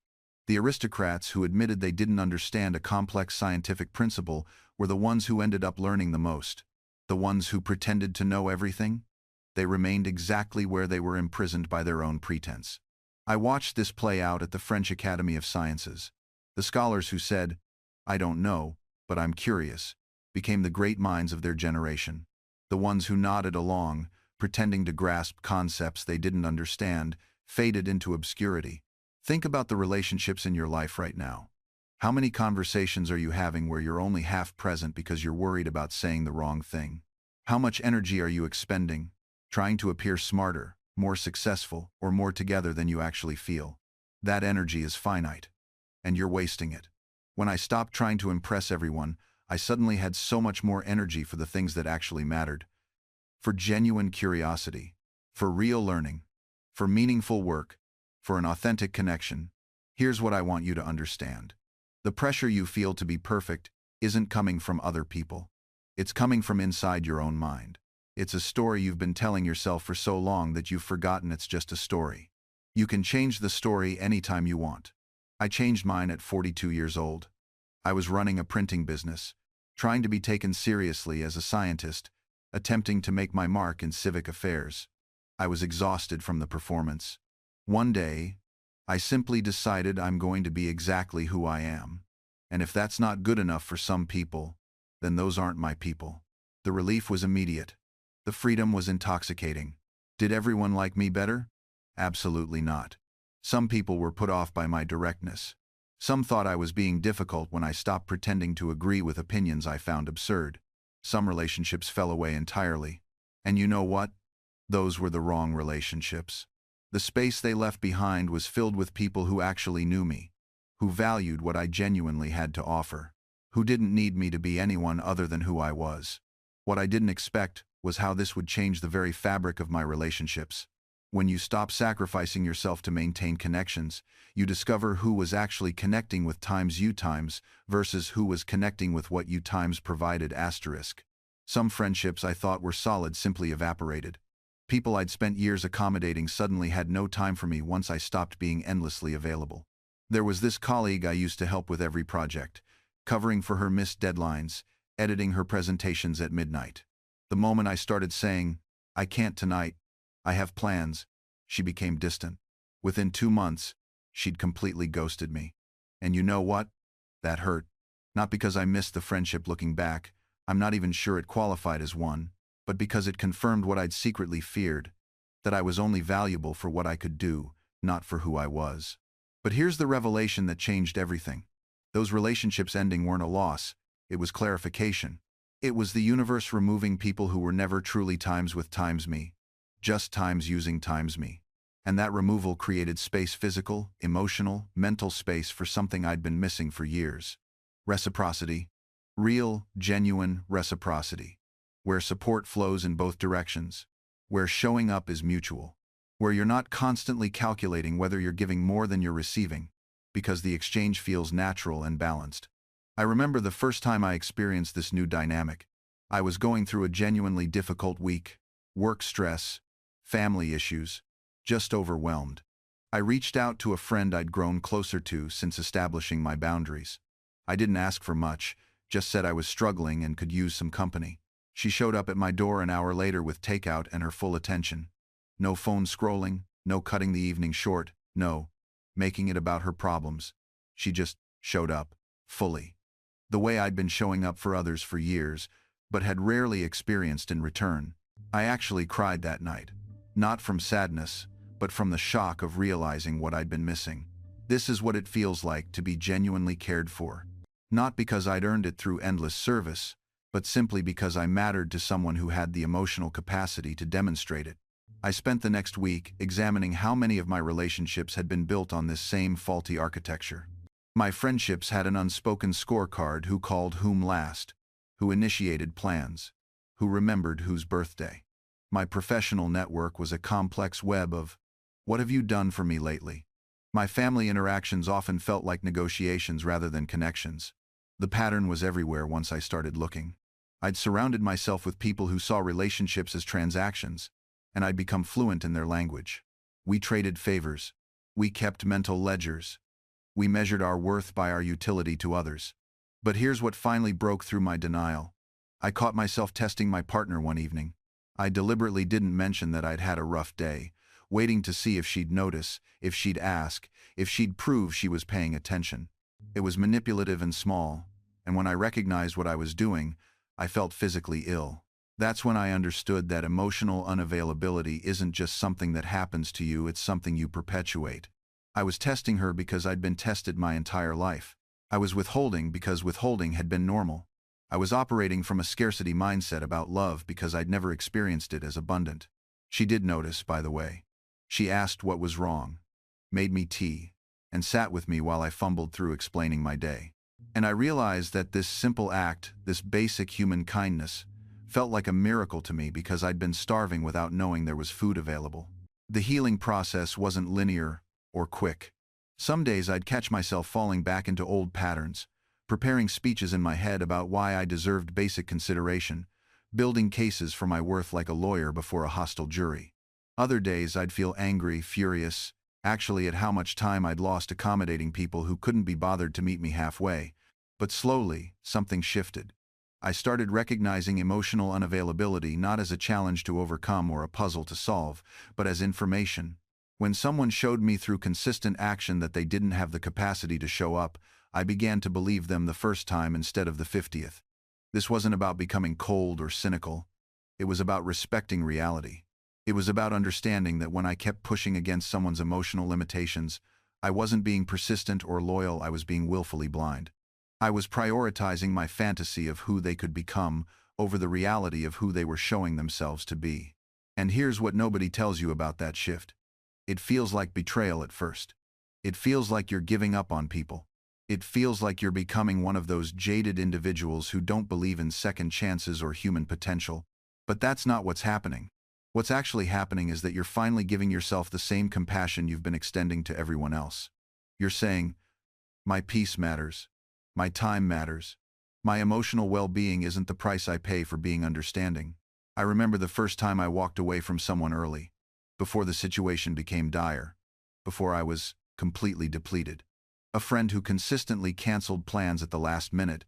The aristocrats who admitted they didn't understand a complex scientific principle were the ones who ended up learning the most. The ones who pretended to know everything? They remained exactly where they were, imprisoned by their own pretense. I watched this play out at the French Academy of Sciences. The scholars who said, I don't know, but I'm curious, became the great minds of their generation. The ones who nodded along, pretending to grasp concepts they didn't understand, faded into obscurity. Think about the relationships in your life right now. How many conversations are you having where you're only half present because you're worried about saying the wrong thing? How much energy are you expending, trying to appear smarter, more successful, or more together than you actually feel? That energy is finite, and you're wasting it. When I stopped trying to impress everyone, I suddenly had so much more energy for the things that actually mattered. For genuine curiosity, for real learning, for meaningful work, for an authentic connection. Here's what I want you to understand. The pressure you feel to be perfect isn't coming from other people. It's coming from inside your own mind. It's a story you've been telling yourself for so long that you've forgotten it's just a story. You can change the story anytime you want. I changed mine at 42 years old. I was running a printing business, trying to be taken seriously as a scientist, attempting to make my mark in civic affairs. I was exhausted from the performance. One day, I simply decided I'm going to be exactly who I am. And if that's not good enough for some people, then those aren't my people. The relief was immediate. The freedom was intoxicating. Did everyone like me better? Absolutely not. Some people were put off by my directness. Some thought I was being difficult when I stopped pretending to agree with opinions I found absurd. Some relationships fell away entirely. And you know what? Those were the wrong relationships. The space they left behind was filled with people who actually knew me, who valued what I genuinely had to offer, who didn't need me to be anyone other than who I was. What I didn't expect was how this would change the very fabric of my relationships. When you stop sacrificing yourself to maintain connections, you discover who was actually connecting with times you times versus who was connecting with what you times provided asterisk. Some friendships I thought were solid simply evaporated. People I'd spent years accommodating suddenly had no time for me once I stopped being endlessly available. There was this colleague I used to help with every project, covering for her missed deadlines, editing her presentations at midnight. The moment I started saying, "I can't tonight, I have plans," she became distant. Within 2 months, she'd completely ghosted me. And you know what? That hurt. Not because I missed the friendship looking back, I'm not even sure it qualified as one, but because it confirmed what I'd secretly feared, that I was only valuable for what I could do, not for who I was. But here's the revelation that changed everything. Those relationships ending weren't a loss, it was clarification. It was the universe removing people who were never truly times with times me, just times using times me. And that removal created space, physical, emotional, mental space for something I'd been missing for years. Reciprocity. Real, genuine reciprocity. Where support flows in both directions. Where showing up is mutual. Where you're not constantly calculating whether you're giving more than you're receiving, because the exchange feels natural and balanced. I remember the first time I experienced this new dynamic. I was going through a genuinely difficult week. Work stress, family issues, just overwhelmed. I reached out to a friend I'd grown closer to since establishing my boundaries. I didn't ask for much, just said I was struggling and could use some company. She showed up at my door an hour later with takeout and her full attention. No phone scrolling, no cutting the evening short, no making it about her problems. She just showed up, fully. The way I'd been showing up for others for years, but had rarely experienced in return. I actually cried that night. Not from sadness, but from the shock of realizing what I'd been missing. This is what it feels like to be genuinely cared for. Not because I'd earned it through endless service, but simply because I mattered to someone who had the emotional capacity to demonstrate it. I spent the next week examining how many of my relationships had been built on this same faulty architecture. My friendships had an unspoken scorecard: who called whom last, who initiated plans, who remembered whose birthday. My professional network was a complex web of, "What have you done for me lately?" My family interactions often felt like negotiations rather than connections. The pattern was everywhere once I started looking. I'd surrounded myself with people who saw relationships as transactions, and I'd become fluent in their language. We traded favors. We kept mental ledgers. We measured our worth by our utility to others. But here's what finally broke through my denial. I caught myself testing my partner one evening. I deliberately didn't mention that I'd had a rough day, waiting to see if she'd notice, if she'd ask, if she'd prove she was paying attention. It was manipulative and small, and when I recognized what I was doing, I felt physically ill. That's when I understood that emotional unavailability isn't just something that happens to you, it's something you perpetuate. I was testing her because I'd been tested my entire life. I was withholding because withholding had been normal. I was operating from a scarcity mindset about love because I'd never experienced it as abundant. She did notice, by the way. She asked what was wrong, made me tea, and sat with me while I fumbled through explaining my day. And I realized that this simple act, this basic human kindness, felt like a miracle to me because I'd been starving without knowing there was food available. The healing process wasn't linear or quick. Some days I'd catch myself falling back into old patterns, preparing speeches in my head about why I deserved basic consideration, building cases for my worth like a lawyer before a hostile jury. Other days I'd feel angry, furious, actually at how much time I'd lost accommodating people who couldn't be bothered to meet me halfway. But slowly, something shifted. I started recognizing emotional unavailability not as a challenge to overcome or a puzzle to solve, but as information. When someone showed me through consistent action that they didn't have the capacity to show up, I began to believe them the first time instead of the 50th. This wasn't about becoming cold or cynical. It was about respecting reality. It was about understanding that when I kept pushing against someone's emotional limitations, I wasn't being persistent or loyal, I was being willfully blind. I was prioritizing my fantasy of who they could become over the reality of who they were showing themselves to be. And here's what nobody tells you about that shift. It feels like betrayal at first. It feels like you're giving up on people. It feels like you're becoming one of those jaded individuals who don't believe in second chances or human potential. But that's not what's happening. What's actually happening is that you're finally giving yourself the same compassion you've been extending to everyone else. You're saying, my peace matters. My time matters. My emotional well-being isn't the price I pay for being understanding. I remember the first time I walked away from someone early, before the situation became dire, before I was completely depleted. A friend who consistently canceled plans at the last minute,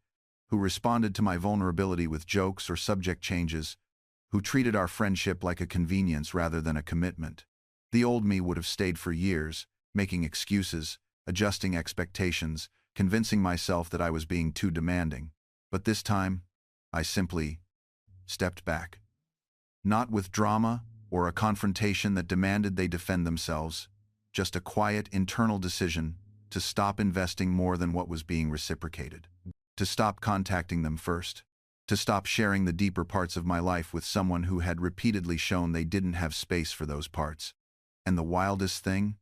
who responded to my vulnerability with jokes or subject changes, who treated our friendship like a convenience rather than a commitment. The old me would have stayed for years, making excuses, adjusting expectations, convincing myself that I was being too demanding. But this time, I simply stepped back. Not with drama or a confrontation that demanded they defend themselves, just a quiet internal decision to stop investing more than what was being reciprocated, to stop contacting them first, to stop sharing the deeper parts of my life with someone who had repeatedly shown they didn't have space for those parts. And the wildest thing?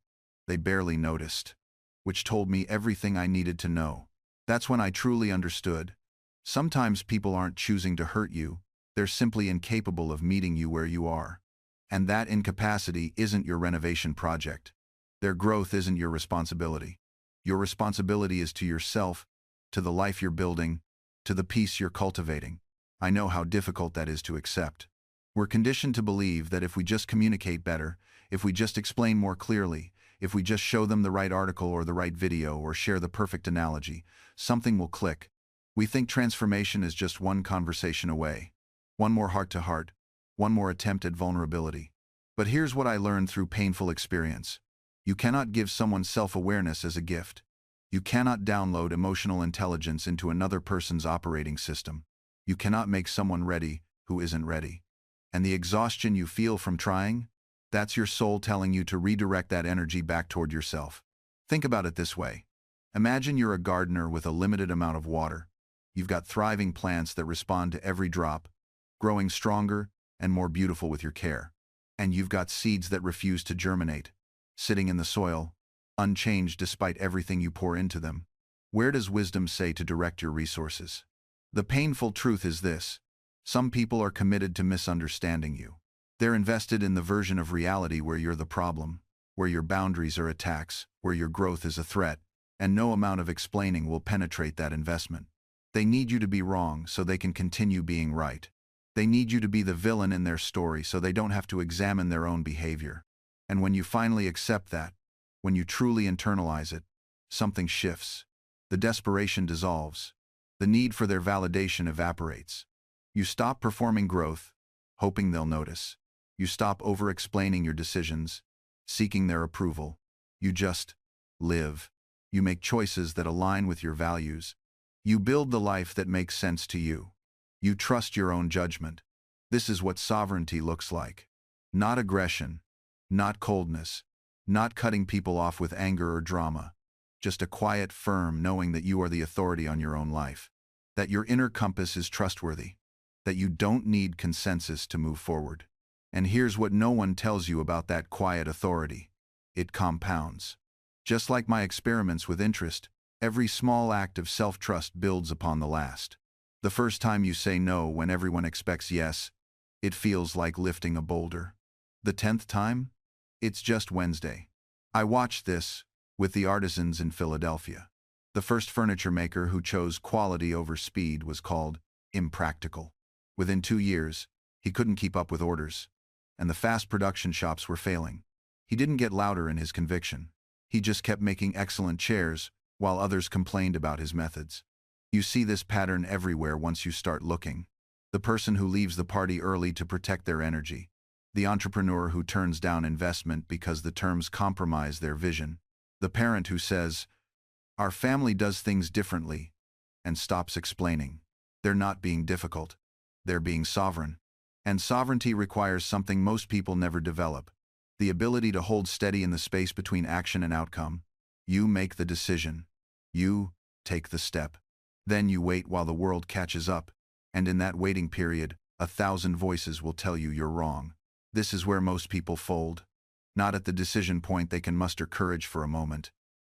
They barely noticed, which told me everything I needed to know. That's when I truly understood. Sometimes people aren't choosing to hurt you, they're simply incapable of meeting you where you are. And that incapacity isn't your renovation project. Their growth isn't your responsibility. Your responsibility is to yourself, to the life you're building, to the peace you're cultivating. I know how difficult that is to accept. We're conditioned to believe that if we just communicate better, if we just explain more clearly, if we just show them the right article or the right video or share the perfect analogy, something will click. We think transformation is just one conversation away, one more heart-to-heart, one more attempt at vulnerability. But here's what I learned through painful experience. You cannot give someone self-awareness as a gift. You cannot download emotional intelligence into another person's operating system. You cannot make someone ready who isn't ready. And the exhaustion you feel from trying, that's your soul telling you to redirect that energy back toward yourself. Think about it this way. Imagine you're a gardener with a limited amount of water. You've got thriving plants that respond to every drop, growing stronger and more beautiful with your care. And you've got seeds that refuse to germinate, sitting in the soil, unchanged despite everything you pour into them. Where does wisdom say to direct your resources? The painful truth is this: some people are committed to misunderstanding you. They're invested in the version of reality where you're the problem, where your boundaries are attacks, where your growth is a threat, and no amount of explaining will penetrate that investment. They need you to be wrong so they can continue being right. They need you to be the villain in their story so they don't have to examine their own behavior. And when you finally accept that, when you truly internalize it, something shifts. The desperation dissolves. The need for their validation evaporates. You stop performing growth, hoping they'll notice. You stop over-explaining your decisions, seeking their approval. You just live. You make choices that align with your values. You build the life that makes sense to you. You trust your own judgment. This is what sovereignty looks like. Not aggression, not coldness, Not cutting people off with anger or drama. Just a quiet, firm knowing that you are the authority on your own life. That your inner compass is trustworthy. That you don't need consensus to move forward. And here's what no one tells you about that quiet authority. It compounds. Just like my experiments with interest, every small act of self-trust builds upon the last. The first time you say no when everyone expects yes, it feels like lifting a boulder. The 10th time? It's just Wednesday. I watched this with the artisans in Philadelphia. The first furniture maker who chose quality over speed was called impractical. Within 2 years, he couldn't keep up with orders, and the fast production shops were failing. He didn't get louder in his conviction. He just kept making excellent chairs while others complained about his methods. You see this pattern everywhere once you start looking. The person who leaves the party early to protect their energy. The entrepreneur who turns down investment because the terms compromise their vision. The parent who says, "Our family does things differently," and stops explaining. They're not being difficult. They're being sovereign. And sovereignty requires something most people never develop. The ability to hold steady in the space between action and outcome. You make the decision. You take the step. Then you wait while the world catches up. And in that waiting period, 1,000 voices will tell you you're wrong. This is where most people fold. Not at the decision point they can muster courage for a moment,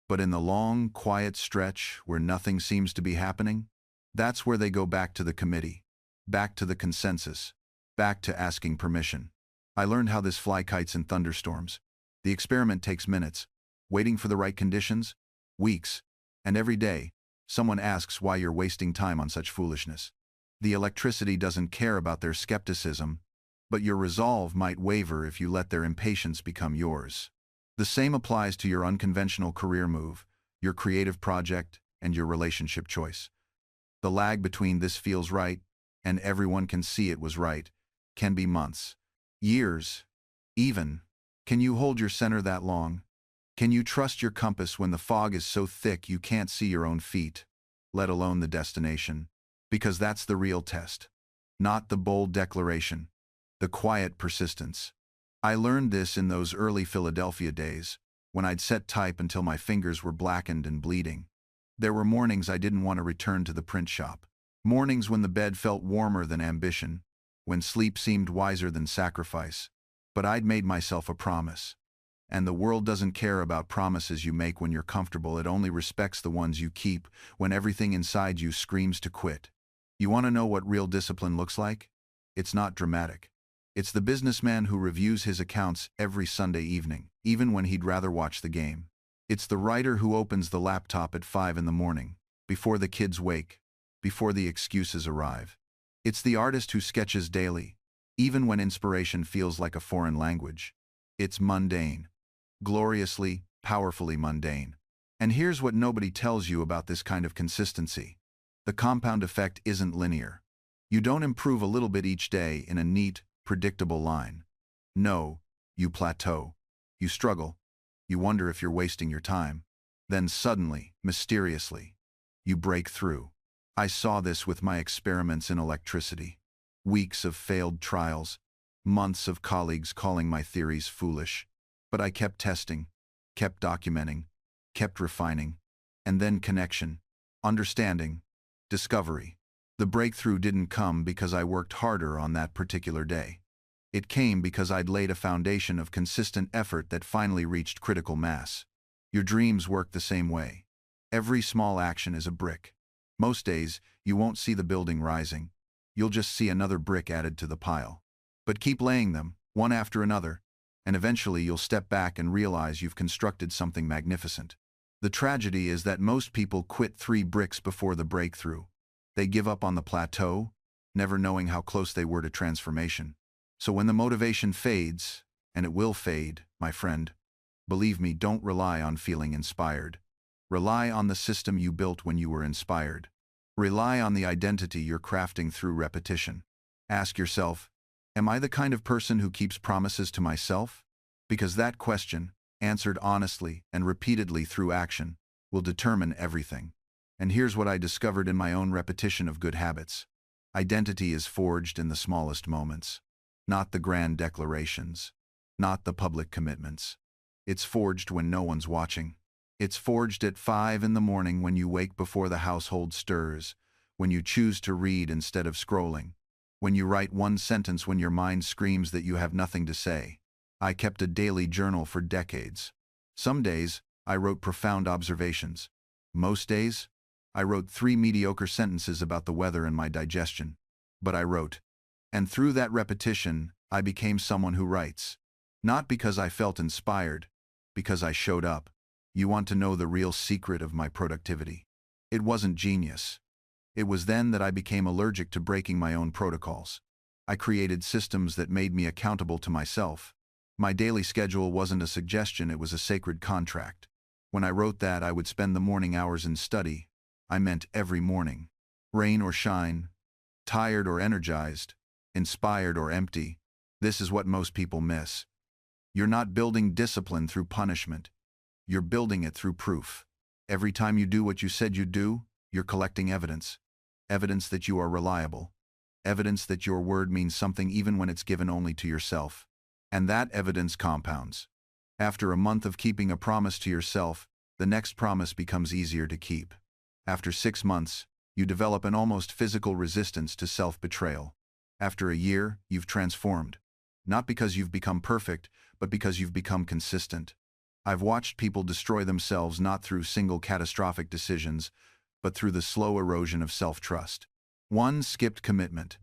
but in the long, quiet stretch where nothing seems to be happening. That's where they go back to the committee, back to the consensus, back to asking permission. I learned how this fly kites in thunderstorms. The experiment takes minutes, waiting for the right conditions, weeks, and every day, someone asks why you're wasting time on such foolishness. The electricity doesn't care about their skepticism, but your resolve might waver if you let their impatience become yours. The same applies to your unconventional career move, your creative project, and your relationship choice. The lag between "this feels right" and "everyone can see it was right" can be months, years, even. Can you hold your center that long? Can you trust your compass when the fog is so thick you can't see your own feet, let alone the destination? Because that's the real test. Not the bold declaration, the quiet persistence. I learned this in those early Philadelphia days, when I'd set type until my fingers were blackened and bleeding. There were mornings I didn't want to return to the print shop. Mornings when the bed felt warmer than ambition, when sleep seemed wiser than sacrifice. But I'd made myself a promise. And the world doesn't care about promises you make when you're comfortable. It only respects the ones you keep when everything inside you screams to quit. You want to know what real discipline looks like? It's not dramatic. It's the businessman who reviews his accounts every Sunday evening, even when he'd rather watch the game. It's the writer who opens the laptop at 5 in the morning, before the kids wake, before the excuses arrive. It's the artist who sketches daily, even when inspiration feels like a foreign language. It's mundane. Gloriously, powerfully mundane. And here's what nobody tells you about this kind of consistency. The compound effect isn't linear. You don't improve a little bit each day in a neat, predictable line. No, you plateau. You struggle. You wonder if you're wasting your time. Then suddenly, mysteriously, you break through. I saw this with my experiments in electricity. Weeks of failed trials, months of colleagues calling my theories foolish. But I kept testing, kept documenting, kept refining, and then connection, understanding, discovery. The breakthrough didn't come because I worked harder on that particular day. It came because I'd laid a foundation of consistent effort that finally reached critical mass. Your dreams work the same way. Every small action is a brick. Most days, you won't see the building rising. You'll just see another brick added to the pile. But keep laying them, one after another, and eventually you'll step back and realize you've constructed something magnificent. The tragedy is that most people quit 3 bricks before the breakthrough. They give up on the plateau, never knowing how close they were to transformation. So when the motivation fades, and it will fade, my friend, believe me, don't rely on feeling inspired. Rely on the system you built when you were inspired. Rely on the identity you're crafting through repetition. Ask yourself, am I the kind of person who keeps promises to myself? Because that question, answered honestly and repeatedly through action, will determine everything. And here's what I discovered in my own repetition of good habits. Identity is forged in the smallest moments. Not the grand declarations. Not the public commitments. It's forged when no one's watching. It's forged at 5 in the morning when you wake before the household stirs, when you choose to read instead of scrolling, when you write one sentence when your mind screams that you have nothing to say. I kept a daily journal for decades. Some days, I wrote profound observations. Most days, I wrote 3 mediocre sentences about the weather and my digestion. But I wrote. And through that repetition, I became someone who writes. Not because I felt inspired, because I showed up. You want to know the real secret of my productivity? It wasn't genius. It was then that I became allergic to breaking my own protocols. I created systems that made me accountable to myself. My daily schedule wasn't a suggestion, it was a sacred contract. When I wrote that I would spend the morning hours in study, I meant every morning. Rain or shine, tired or energized, inspired or empty, this is what most people miss. You're not building discipline through punishment. You're building it through proof. Every time you do what you said you'd do, you're collecting evidence. Evidence that you are reliable. Evidence that your word means something even when it's given only to yourself. And that evidence compounds. After a month of keeping a promise to yourself, the next promise becomes easier to keep. After 6 months, you develop an almost physical resistance to self-betrayal. After a year, you've transformed. Not because you've become perfect, but because you've become consistent. I've watched people destroy themselves not through single catastrophic decisions, but through the slow erosion of self-trust. One skipped commitment,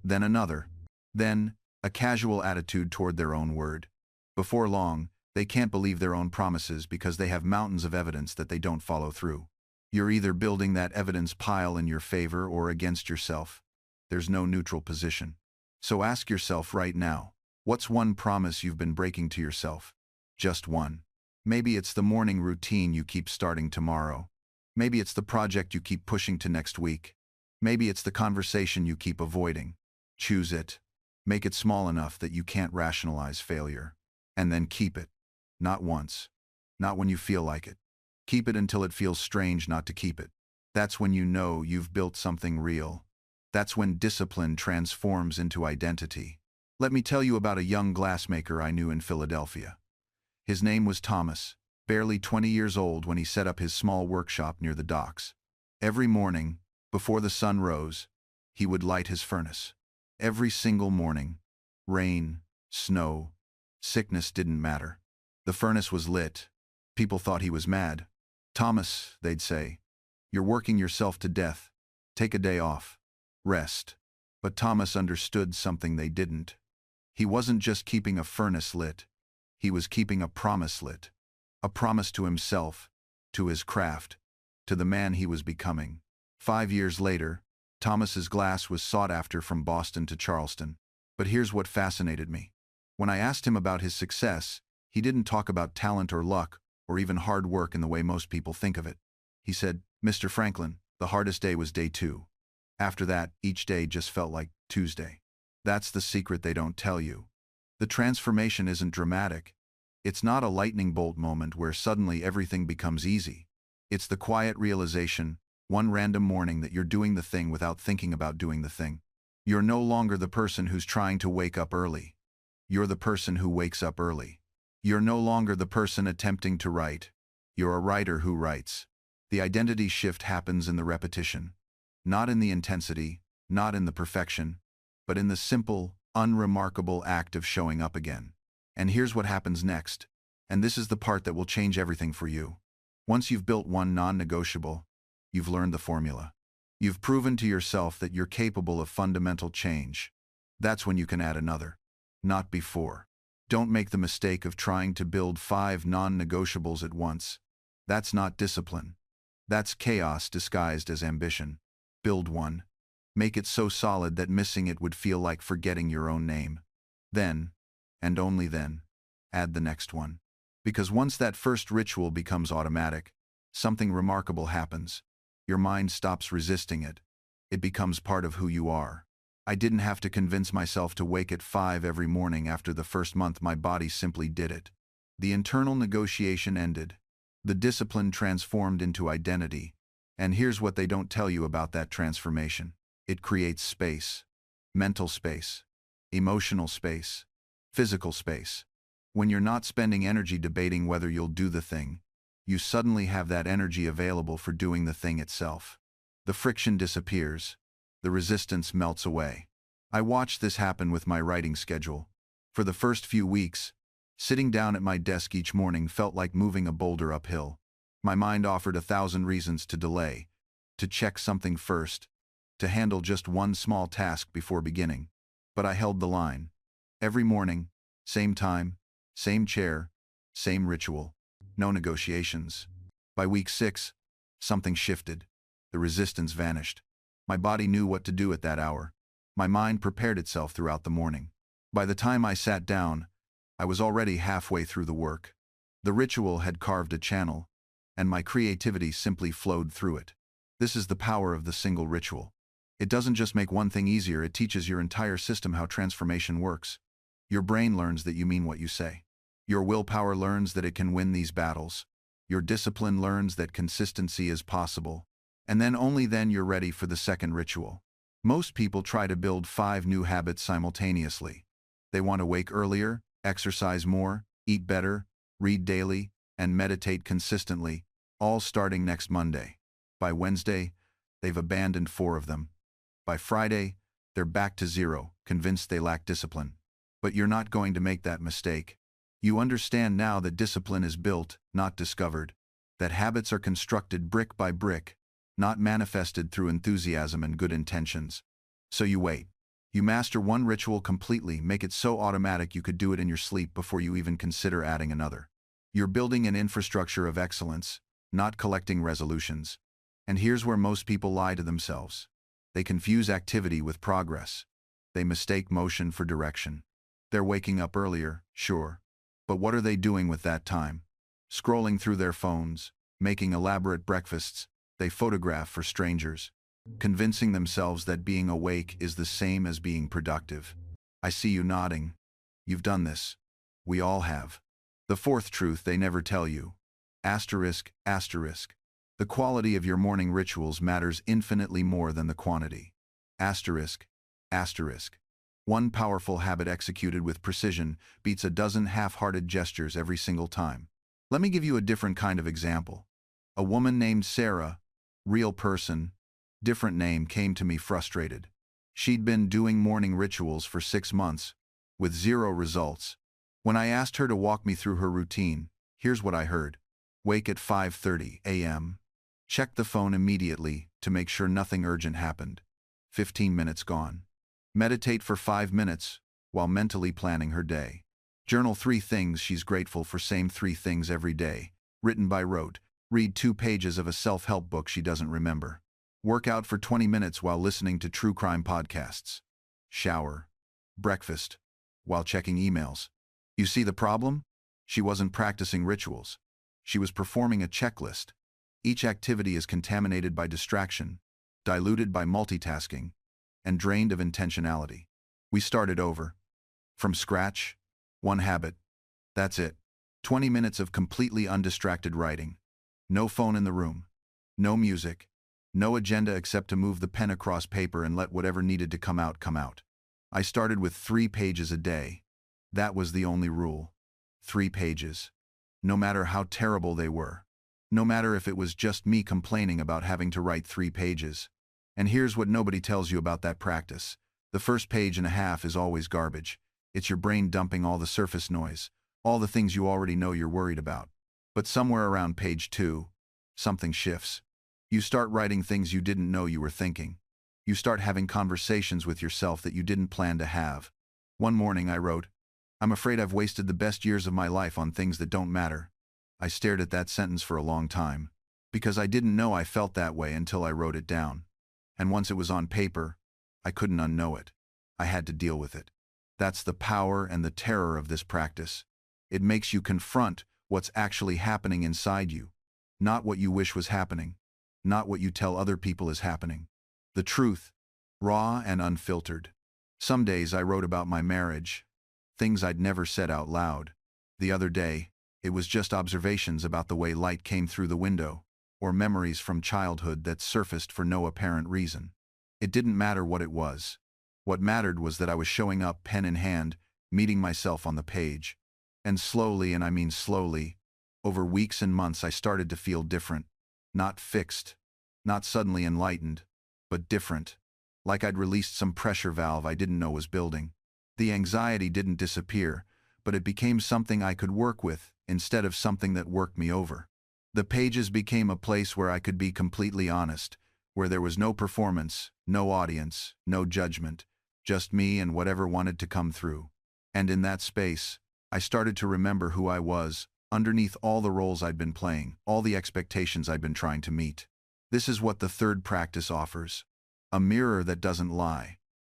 then another, then a casual attitude toward their own word. Before long, they can't believe their own promises because they have mountains of evidence that they don't follow through. You're either building that evidence pile in your favor or against yourself. There's no neutral position. So ask yourself right now, what's one promise you've been breaking to yourself? Just one. Maybe it's the morning routine you keep starting tomorrow. Maybe it's the project you keep pushing to next week. Maybe it's the conversation you keep avoiding. Choose it. Make it small enough that you can't rationalize failure. And then keep it. Not once. Not when you feel like it. Keep it until it feels strange not to keep it. That's when you know you've built something real. That's when discipline transforms into identity. Let me tell you about a young glassmaker I knew in Philadelphia. His name was Thomas, barely 20 years old when he set up his small workshop near the docks. Every morning, before the sun rose, he would light his furnace. Every single morning, rain, snow, sickness didn't matter. The furnace was lit. People thought he was mad. Thomas, they'd say, you're working yourself to death. Take a day off. Rest. But Thomas understood something they didn't. He wasn't just keeping a furnace lit. He was keeping a promise lit. A promise to himself, to his craft, to the man he was becoming. 5 years later, Thomas's glass was sought after from Boston to Charleston. But here's what fascinated me. When I asked him about his success, he didn't talk about talent or luck, or even hard work in the way most people think of it. He said, Mr. Franklin, the hardest day was day 2. After that, each day just felt like Tuesday. That's the secret they don't tell you. The transformation isn't dramatic. It's not a lightning bolt moment where suddenly everything becomes easy. It's the quiet realization, one random morning, that you're doing the thing without thinking about doing the thing. You're no longer the person who's trying to wake up early. You're the person who wakes up early. You're no longer the person attempting to write. You're a writer who writes. The identity shift happens in the repetition. Not in the intensity, not in the perfection, but in the simple, unremarkable act of showing up again. And here's what happens next. And this is the part that will change everything for you. Once you've built one non-negotiable, you've learned the formula. You've proven to yourself that you're capable of fundamental change. That's when you can add another. Not before. Don't make the mistake of trying to build 5 non-negotiables at once. That's not discipline. That's chaos disguised as ambition. Build one. Make it so solid that missing it would feel like forgetting your own name. Then, and only then, add the next one. Because once that first ritual becomes automatic, something remarkable happens. Your mind stops resisting it. It becomes part of who you are. I didn't have to convince myself to wake at 5 every morning after the first month. My body simply did it. The internal negotiation ended. The discipline transformed into identity. And here's what they don't tell you about that transformation. It creates space. Mental space. Emotional space. Physical space. When you're not spending energy debating whether you'll do the thing, you suddenly have that energy available for doing the thing itself. The friction disappears. The resistance melts away. I watched this happen with my writing schedule. For the first few weeks, sitting down at my desk each morning felt like moving a boulder uphill. My mind offered 1,000 reasons to delay, to check something first, to handle just one small task before beginning. But I held the line. Every morning, same time, same chair, same ritual. No negotiations. By week 6, something shifted. The resistance vanished. My body knew what to do at that hour. My mind prepared itself throughout the morning. By the time I sat down, I was already halfway through the work. The ritual had carved a channel, and my creativity simply flowed through it. This is the power of the single ritual. It doesn't just make one thing easier, it teaches your entire system how transformation works. Your brain learns that you mean what you say. Your willpower learns that it can win these battles. Your discipline learns that consistency is possible. And then only then you're ready for the second ritual. Most people try to build 5 new habits simultaneously. They want to wake earlier, exercise more, eat better, read daily, and meditate consistently, all starting next Monday. By Wednesday, they've abandoned 4 of them. By Friday, they're back to 0, convinced they lack discipline. But you're not going to make that mistake. You understand now that discipline is built, not discovered. That habits are constructed brick by brick, not manifested through enthusiasm and good intentions. So you wait. You master one ritual completely, make it so automatic you could do it in your sleep before you even consider adding another. You're building an infrastructure of excellence, not collecting resolutions. And here's where most people lie to themselves. They confuse activity with progress. They mistake motion for direction. They're waking up earlier, sure. But what are they doing with that time? Scrolling through their phones, making elaborate breakfasts they photograph for strangers, convincing themselves that being awake is the same as being productive. I see you nodding. You've done this. We all have. The fourth truth they never tell you. Asterisk, asterisk. The quality of your morning rituals matters infinitely more than the quantity. Asterisk, asterisk. One powerful habit executed with precision beats a dozen half-hearted gestures every single time. Let me give you a different kind of example. A woman named Sarah, real person, different name, came to me frustrated. She'd been doing morning rituals for 6 months, with 0 results. When I asked her to walk me through her routine, here's what I heard. Wake at 5:30 a.m. Check the phone immediately to make sure nothing urgent happened. 15 minutes gone. Meditate for 5 minutes while mentally planning her day. Journal 3 things she's grateful for, same 3 things every day, written by rote. Read 2 pages of a self-help book she doesn't remember. Work out for 20 minutes while listening to true crime podcasts. Shower. Breakfast. While checking emails. You see the problem? She wasn't practicing rituals. She was performing a checklist. Each activity is contaminated by distraction, diluted by multitasking, and drained of intentionality. We started over. From scratch, 1 habit. That's it. 20 minutes of completely undistracted writing. No phone in the room. No music. No agenda except to move the pen across paper and let whatever needed to come out come out. I started with 3 pages a day. That was the only rule. 3 pages. No matter how terrible they were. No matter if it was just me complaining about having to write 3 pages. And here's what nobody tells you about that practice. The first page and a half is always garbage. It's your brain dumping all the surface noise, all the things you already know you're worried about. But somewhere around page 2, something shifts. You start writing things you didn't know you were thinking. You start having conversations with yourself that you didn't plan to have. One morning I wrote, "I'm afraid I've wasted the best years of my life on things that don't matter." I stared at that sentence for a long time, because I didn't know I felt that way until I wrote it down. And once it was on paper, I couldn't unknow it. I had to deal with it. That's the power and the terror of this practice. It makes you confront what's actually happening inside you, not what you wish was happening, not what you tell other people is happening. The truth, raw and unfiltered. Some days I wrote about my marriage, things I'd never said out loud. The other day, it was just observations about the way light came through the window, or memories from childhood that surfaced for no apparent reason. It didn't matter what it was. What mattered was that I was showing up pen in hand, meeting myself on the page. And slowly, and I mean slowly, over weeks and months I started to feel different. Not fixed, not suddenly enlightened, but different. Like I'd released some pressure valve I didn't know was building. The anxiety didn't disappear, but it became something I could work with instead of something that worked me over. The pages became a place where I could be completely honest, where there was no performance, no audience, no judgment, just me and whatever wanted to come through. And in that space, I started to remember who I was, underneath all the roles I'd been playing, all the expectations I'd been trying to meet. This is what the third practice offers. A mirror that doesn't lie.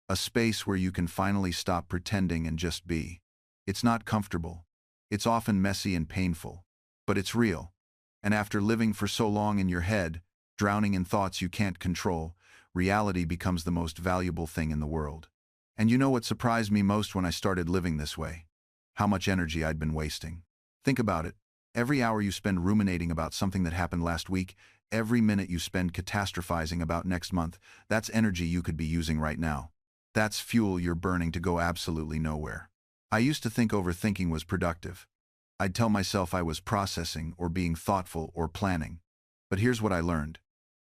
A space where you can finally stop pretending and just be. It's not comfortable. It's often messy and painful. But it's real. And after living for so long in your head, drowning in thoughts you can't control, reality becomes the most valuable thing in the world. And you know what surprised me most when I started living this way? How much energy I'd been wasting. Think about it. Every hour you spend ruminating about something that happened last week, every minute you spend catastrophizing about next month, that's energy you could be using right now. That's fuel you're burning to go absolutely nowhere. I used to think overthinking was productive. I'd tell myself I was processing or being thoughtful or planning. But here's what I learned.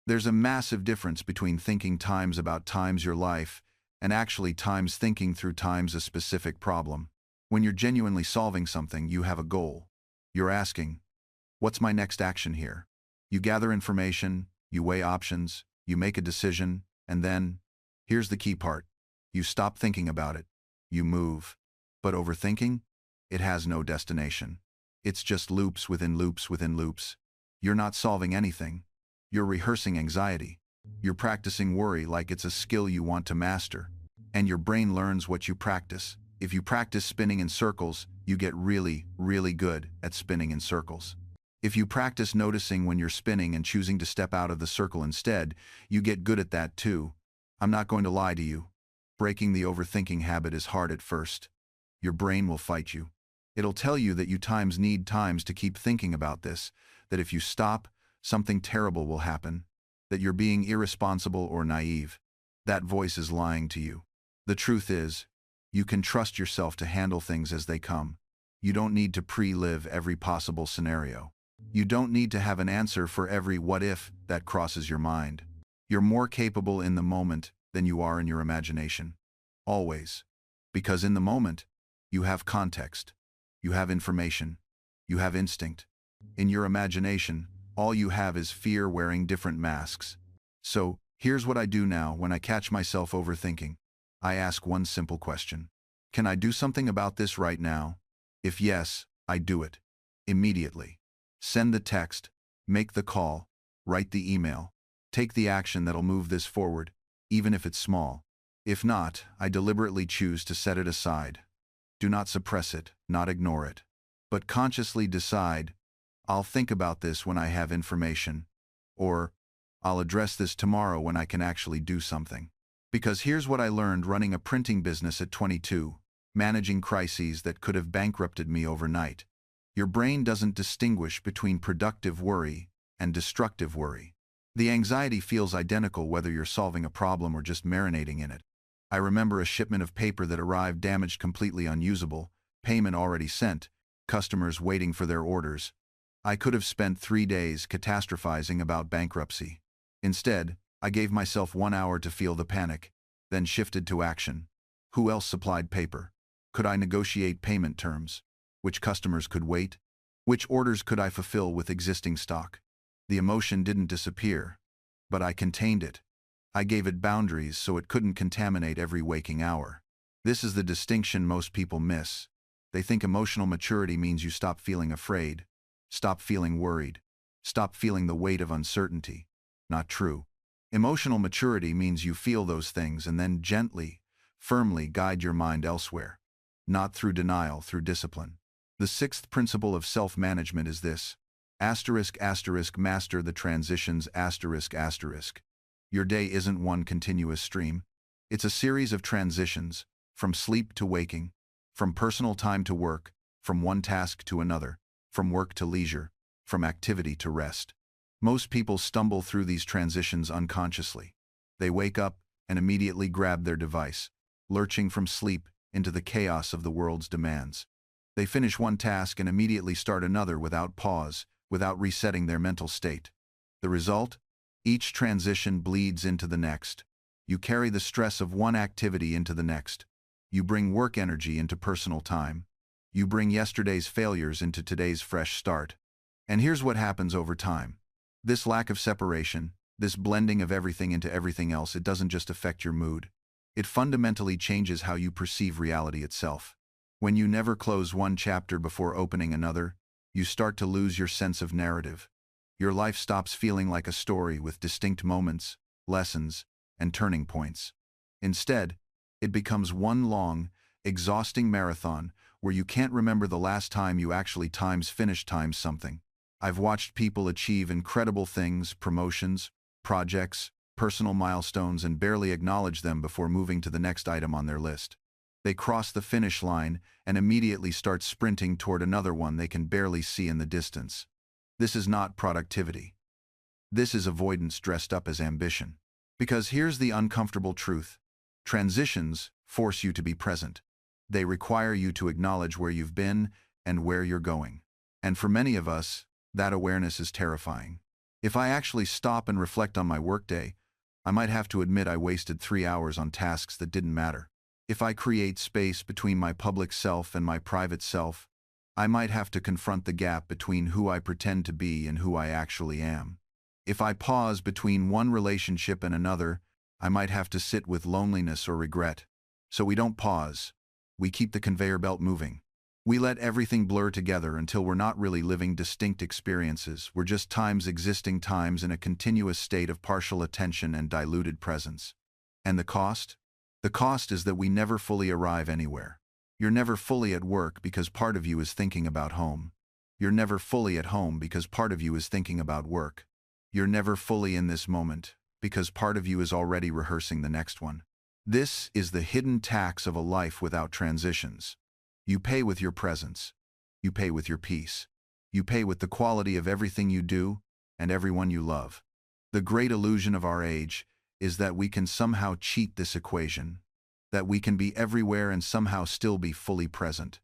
There's a massive difference between thinking times about times your life and actually times thinking through times a specific problem. When you're genuinely solving something, you have a goal. You're asking, what's my next action here? You gather information, you weigh options, you make a decision, and then, here's the key part, you stop thinking about it. You move. But overthinking? It has no destination. It's just loops within loops within loops. You're not solving anything. You're rehearsing anxiety. You're practicing worry like it's a skill you want to master. And your brain learns what you practice. If you practice spinning in circles, you get really, really good at spinning in circles. If you practice noticing when you're spinning and choosing to step out of the circle instead, you get good at that too. I'm not going to lie to you. Breaking the overthinking habit is hard at first. Your brain will fight you. It'll tell you that you need times to keep thinking about this, that if you stop, something terrible will happen, that you're being irresponsible or naive. That voice is lying to you. The truth is, you can trust yourself to handle things as they come. You don't need to pre-live every possible scenario. You don't need to have an answer for every what if that crosses your mind. You're more capable in the moment than you are in your imagination. Always. Because in the moment, you have context. You have information. You have instinct. In your imagination, all you have is fear wearing different masks. So, here's what I do now when I catch myself overthinking. I ask one simple question. Can I do something about this right now? If yes, I do it. Immediately. Send the text, make the call, write the email. Take the action that'll move this forward, even if it's small. If not, I deliberately choose to set it aside. Do not suppress it, not ignore it. But consciously decide, I'll think about this when I have information. Or, I'll address this tomorrow when I can actually do something. Because here's what I learned running a printing business at 22, managing crises that could have bankrupted me overnight. Your brain doesn't distinguish between productive worry and destructive worry. The anxiety feels identical whether you're solving a problem or just marinating in it. I remember a shipment of paper that arrived damaged, completely unusable, payment already sent, customers waiting for their orders. I could have spent 3 days catastrophizing about bankruptcy. Instead, I gave myself 1 hour to feel the panic, then shifted to action. Who else supplied paper? Could I negotiate payment terms? Which customers could wait? Which orders could I fulfill with existing stock? The emotion didn't disappear, but I contained it. I gave it boundaries so it couldn't contaminate every waking hour. This is the distinction most people miss. They think emotional maturity means you stop feeling afraid, stop feeling worried, stop feeling the weight of uncertainty. Not true. Emotional maturity means you feel those things and then gently, firmly guide your mind elsewhere. Not through denial, through discipline. The sixth principle of self-management is this. Master the transitions, Your day isn't one continuous stream. It's a series of transitions, from sleep to waking, from personal time to work, from one task to another, from work to leisure, from activity to rest. Most people stumble through these transitions unconsciously. They wake up and immediately grab their device, lurching from sleep into the chaos of the world's demands. They finish one task and immediately start another without pause, without resetting their mental state. The result? Each transition bleeds into the next. You carry the stress of one activity into the next. You bring work energy into personal time. You bring yesterday's failures into today's fresh start. And here's what happens over time. This lack of separation, this blending of everything into everything else, it doesn't just affect your mood. It fundamentally changes how you perceive reality itself. When you never close one chapter before opening another, you start to lose your sense of narrative. Your life stops feeling like a story with distinct moments, lessons, and turning points. Instead, it becomes one long, exhausting marathon where you can't remember the last time you actually finished something. I've watched people achieve incredible things, promotions, projects, personal milestones, and barely acknowledge them before moving to the next item on their list. They cross the finish line and immediately start sprinting toward another one they can barely see in the distance. This is not productivity. This is avoidance dressed up as ambition. Because here's the uncomfortable truth. Transitions force you to be present. They require you to acknowledge where you've been and where you're going. And for many of us, that awareness is terrifying. If I actually stop and reflect on my workday, I might have to admit I wasted 3 hours on tasks that didn't matter. If I create space between my public self and my private self, I might have to confront the gap between who I pretend to be and who I actually am. If I pause between one relationship and another, I might have to sit with loneliness or regret. So we don't pause. We keep the conveyor belt moving. We let everything blur together until we're not really living distinct experiences. We're just existing times in a continuous state of partial attention and diluted presence. And the cost? The cost is that we never fully arrive anywhere. You're never fully at work because part of you is thinking about home. You're never fully at home because part of you is thinking about work. You're never fully in this moment because part of you is already rehearsing the next one. This is the hidden tax of a life without transitions. You pay with your presence. You pay with your peace. You pay with the quality of everything you do and everyone you love. The great illusion of our age is that we can somehow cheat this equation, that we can be everywhere and somehow still be fully present,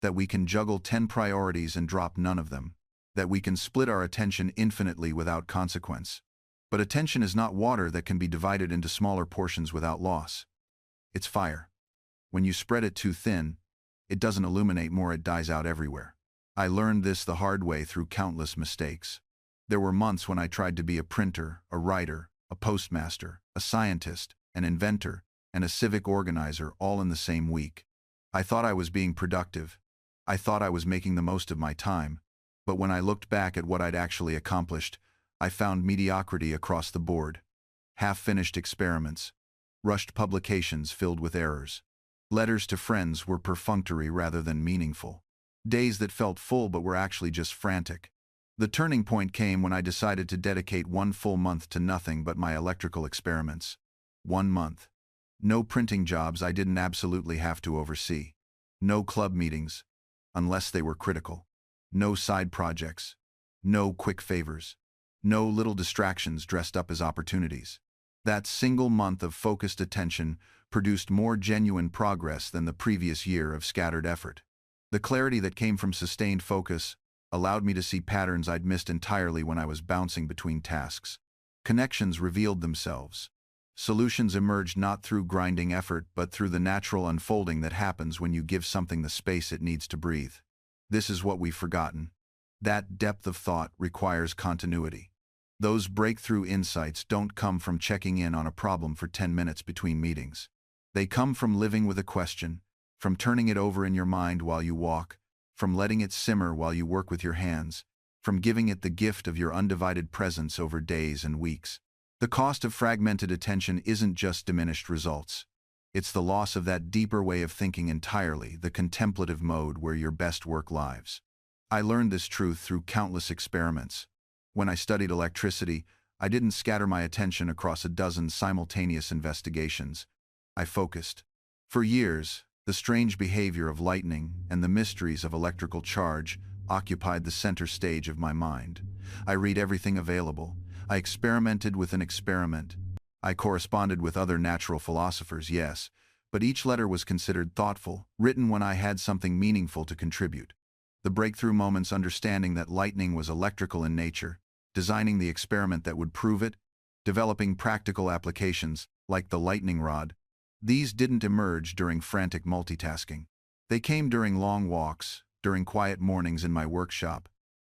that we can juggle 10 priorities and drop none of them, that we can split our attention infinitely without consequence. But attention is not water that can be divided into smaller portions without loss. It's fire. When you spread it too thin, it doesn't illuminate more, it dies out everywhere. I learned this the hard way through countless mistakes. There were months when I tried to be a printer, a writer, a postmaster, a scientist, an inventor, and a civic organizer all in the same week. I thought I was being productive. I thought I was making the most of my time. But when I looked back at what I'd actually accomplished, I found mediocrity across the board. Half-finished experiments, rushed publications filled with errors. Letters to friends were perfunctory rather than meaningful. Days that felt full but were actually just frantic. The turning point came when I decided to dedicate one full month to nothing but my electrical experiments. 1 month. No printing jobs I didn't absolutely have to oversee. No club meetings, unless they were critical. No side projects. No quick favors. No little distractions dressed up as opportunities. That single month of focused attention produced more genuine progress than the previous year of scattered effort. The clarity that came from sustained focus allowed me to see patterns I'd missed entirely when I was bouncing between tasks. Connections revealed themselves. Solutions emerged not through grinding effort but through the natural unfolding that happens when you give something the space it needs to breathe. This is what we've forgotten. That depth of thought requires continuity. Those breakthrough insights don't come from checking in on a problem for 10 minutes between meetings. They come from living with a question, from turning it over in your mind while you walk, from letting it simmer while you work with your hands, from giving it the gift of your undivided presence over days and weeks. The cost of fragmented attention isn't just diminished results. It's the loss of that deeper way of thinking entirely, the contemplative mode where your best work lives. I learned this truth through countless experiments. When I studied electricity, I didn't scatter my attention across a dozen simultaneous investigations. I focused. For years, the strange behavior of lightning and the mysteries of electrical charge occupied the center stage of my mind. I read everything available. I experimented with an experiment. I corresponded with other natural philosophers, yes, but each letter was considered thoughtful, written when I had something meaningful to contribute. The breakthrough moments, understanding that lightning was electrical in nature, designing the experiment that would prove it, developing practical applications, like the lightning rod, these didn't emerge during frantic multitasking. They came during long walks, during quiet mornings in my workshop,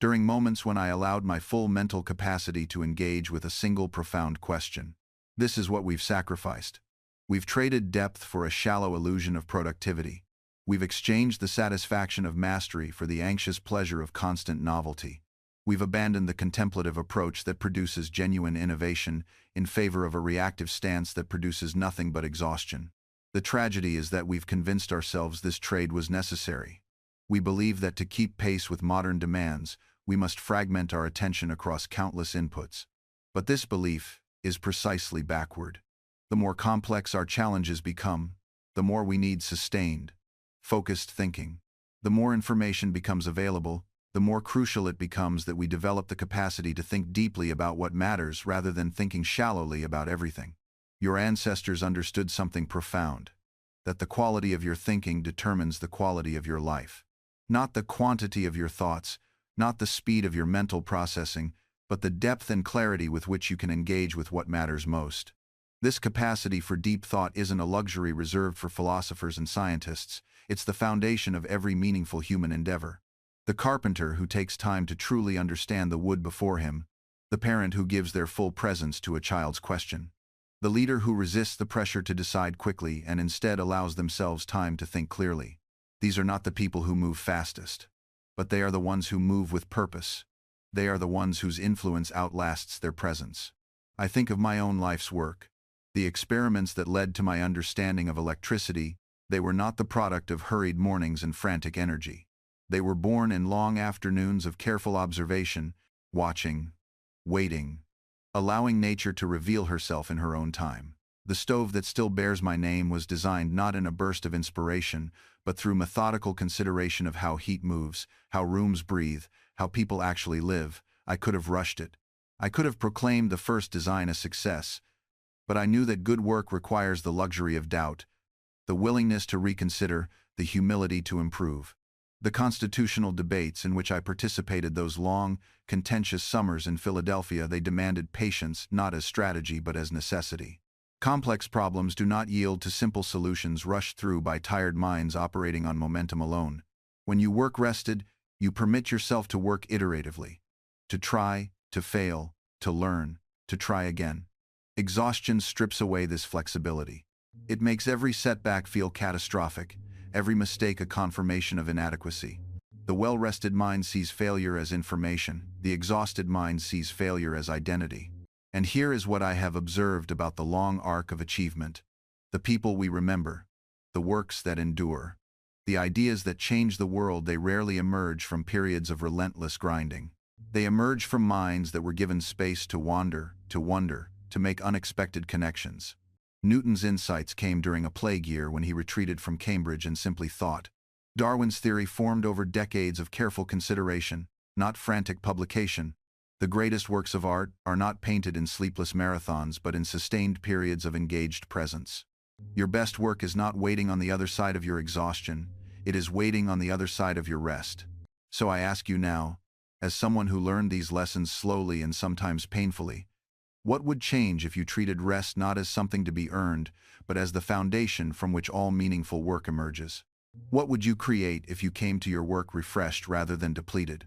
during moments when I allowed my full mental capacity to engage with a single profound question. This is what we've sacrificed. We've traded depth for a shallow illusion of productivity. We've exchanged the satisfaction of mastery for the anxious pleasure of constant novelty. We've abandoned the contemplative approach that produces genuine innovation in favor of a reactive stance that produces nothing but exhaustion. The tragedy is that we've convinced ourselves this trade was necessary. We believe that to keep pace with modern demands, we must fragment our attention across countless inputs. But this belief is precisely backward. The more complex our challenges become, the more we need sustained, focused thinking. The more information becomes available, the more crucial it becomes that we develop the capacity to think deeply about what matters rather than thinking shallowly about everything. Your ancestors understood something profound, that the quality of your thinking determines the quality of your life. Not the quantity of your thoughts, not the speed of your mental processing, but the depth and clarity with which you can engage with what matters most. This capacity for deep thought isn't a luxury reserved for philosophers and scientists. It's the foundation of every meaningful human endeavor. The carpenter who takes time to truly understand the wood before him, the parent who gives their full presence to a child's question, the leader who resists the pressure to decide quickly and instead allows themselves time to think clearly. These are not the people who move fastest, but they are the ones who move with purpose. They are the ones whose influence outlasts their presence. I think of my own life's work. The experiments that led to my understanding of electricity, they were not the product of hurried mornings and frantic energy. They were born in long afternoons of careful observation, watching, waiting, allowing nature to reveal herself in her own time. The stove that still bears my name was designed not in a burst of inspiration, but through methodical consideration of how heat moves, how rooms breathe, how people actually live. I could have rushed it. I could have proclaimed the first design a success, but I knew that good work requires the luxury of doubt, the willingness to reconsider, the humility to improve. The constitutional debates in which I participated those long, contentious summers in Philadelphia, they demanded patience not as strategy but as necessity. Complex problems do not yield to simple solutions rushed through by tired minds operating on momentum alone. When you work rested, you permit yourself to work iteratively, to try, to fail, to learn, to try again. Exhaustion strips away this flexibility. It makes every setback feel catastrophic, every mistake a confirmation of inadequacy. The well-rested mind sees failure as information, the exhausted mind sees failure as identity. And here is what I have observed about the long arc of achievement. The people we remember, the works that endure, the ideas that change the world, they rarely emerge from periods of relentless grinding. They emerge from minds that were given space to wander, to wonder, to make unexpected connections. Newton's insights came during a plague year when he retreated from Cambridge and simply thought. Darwin's theory formed over decades of careful consideration, not frantic publication. The greatest works of art are not painted in sleepless marathons but in sustained periods of engaged presence. Your best work is not waiting on the other side of your exhaustion, it is waiting on the other side of your rest. So I ask you now, as someone who learned these lessons slowly and sometimes painfully, what would change if you treated rest not as something to be earned, but as the foundation from which all meaningful work emerges? What would you create if you came to your work refreshed rather than depleted?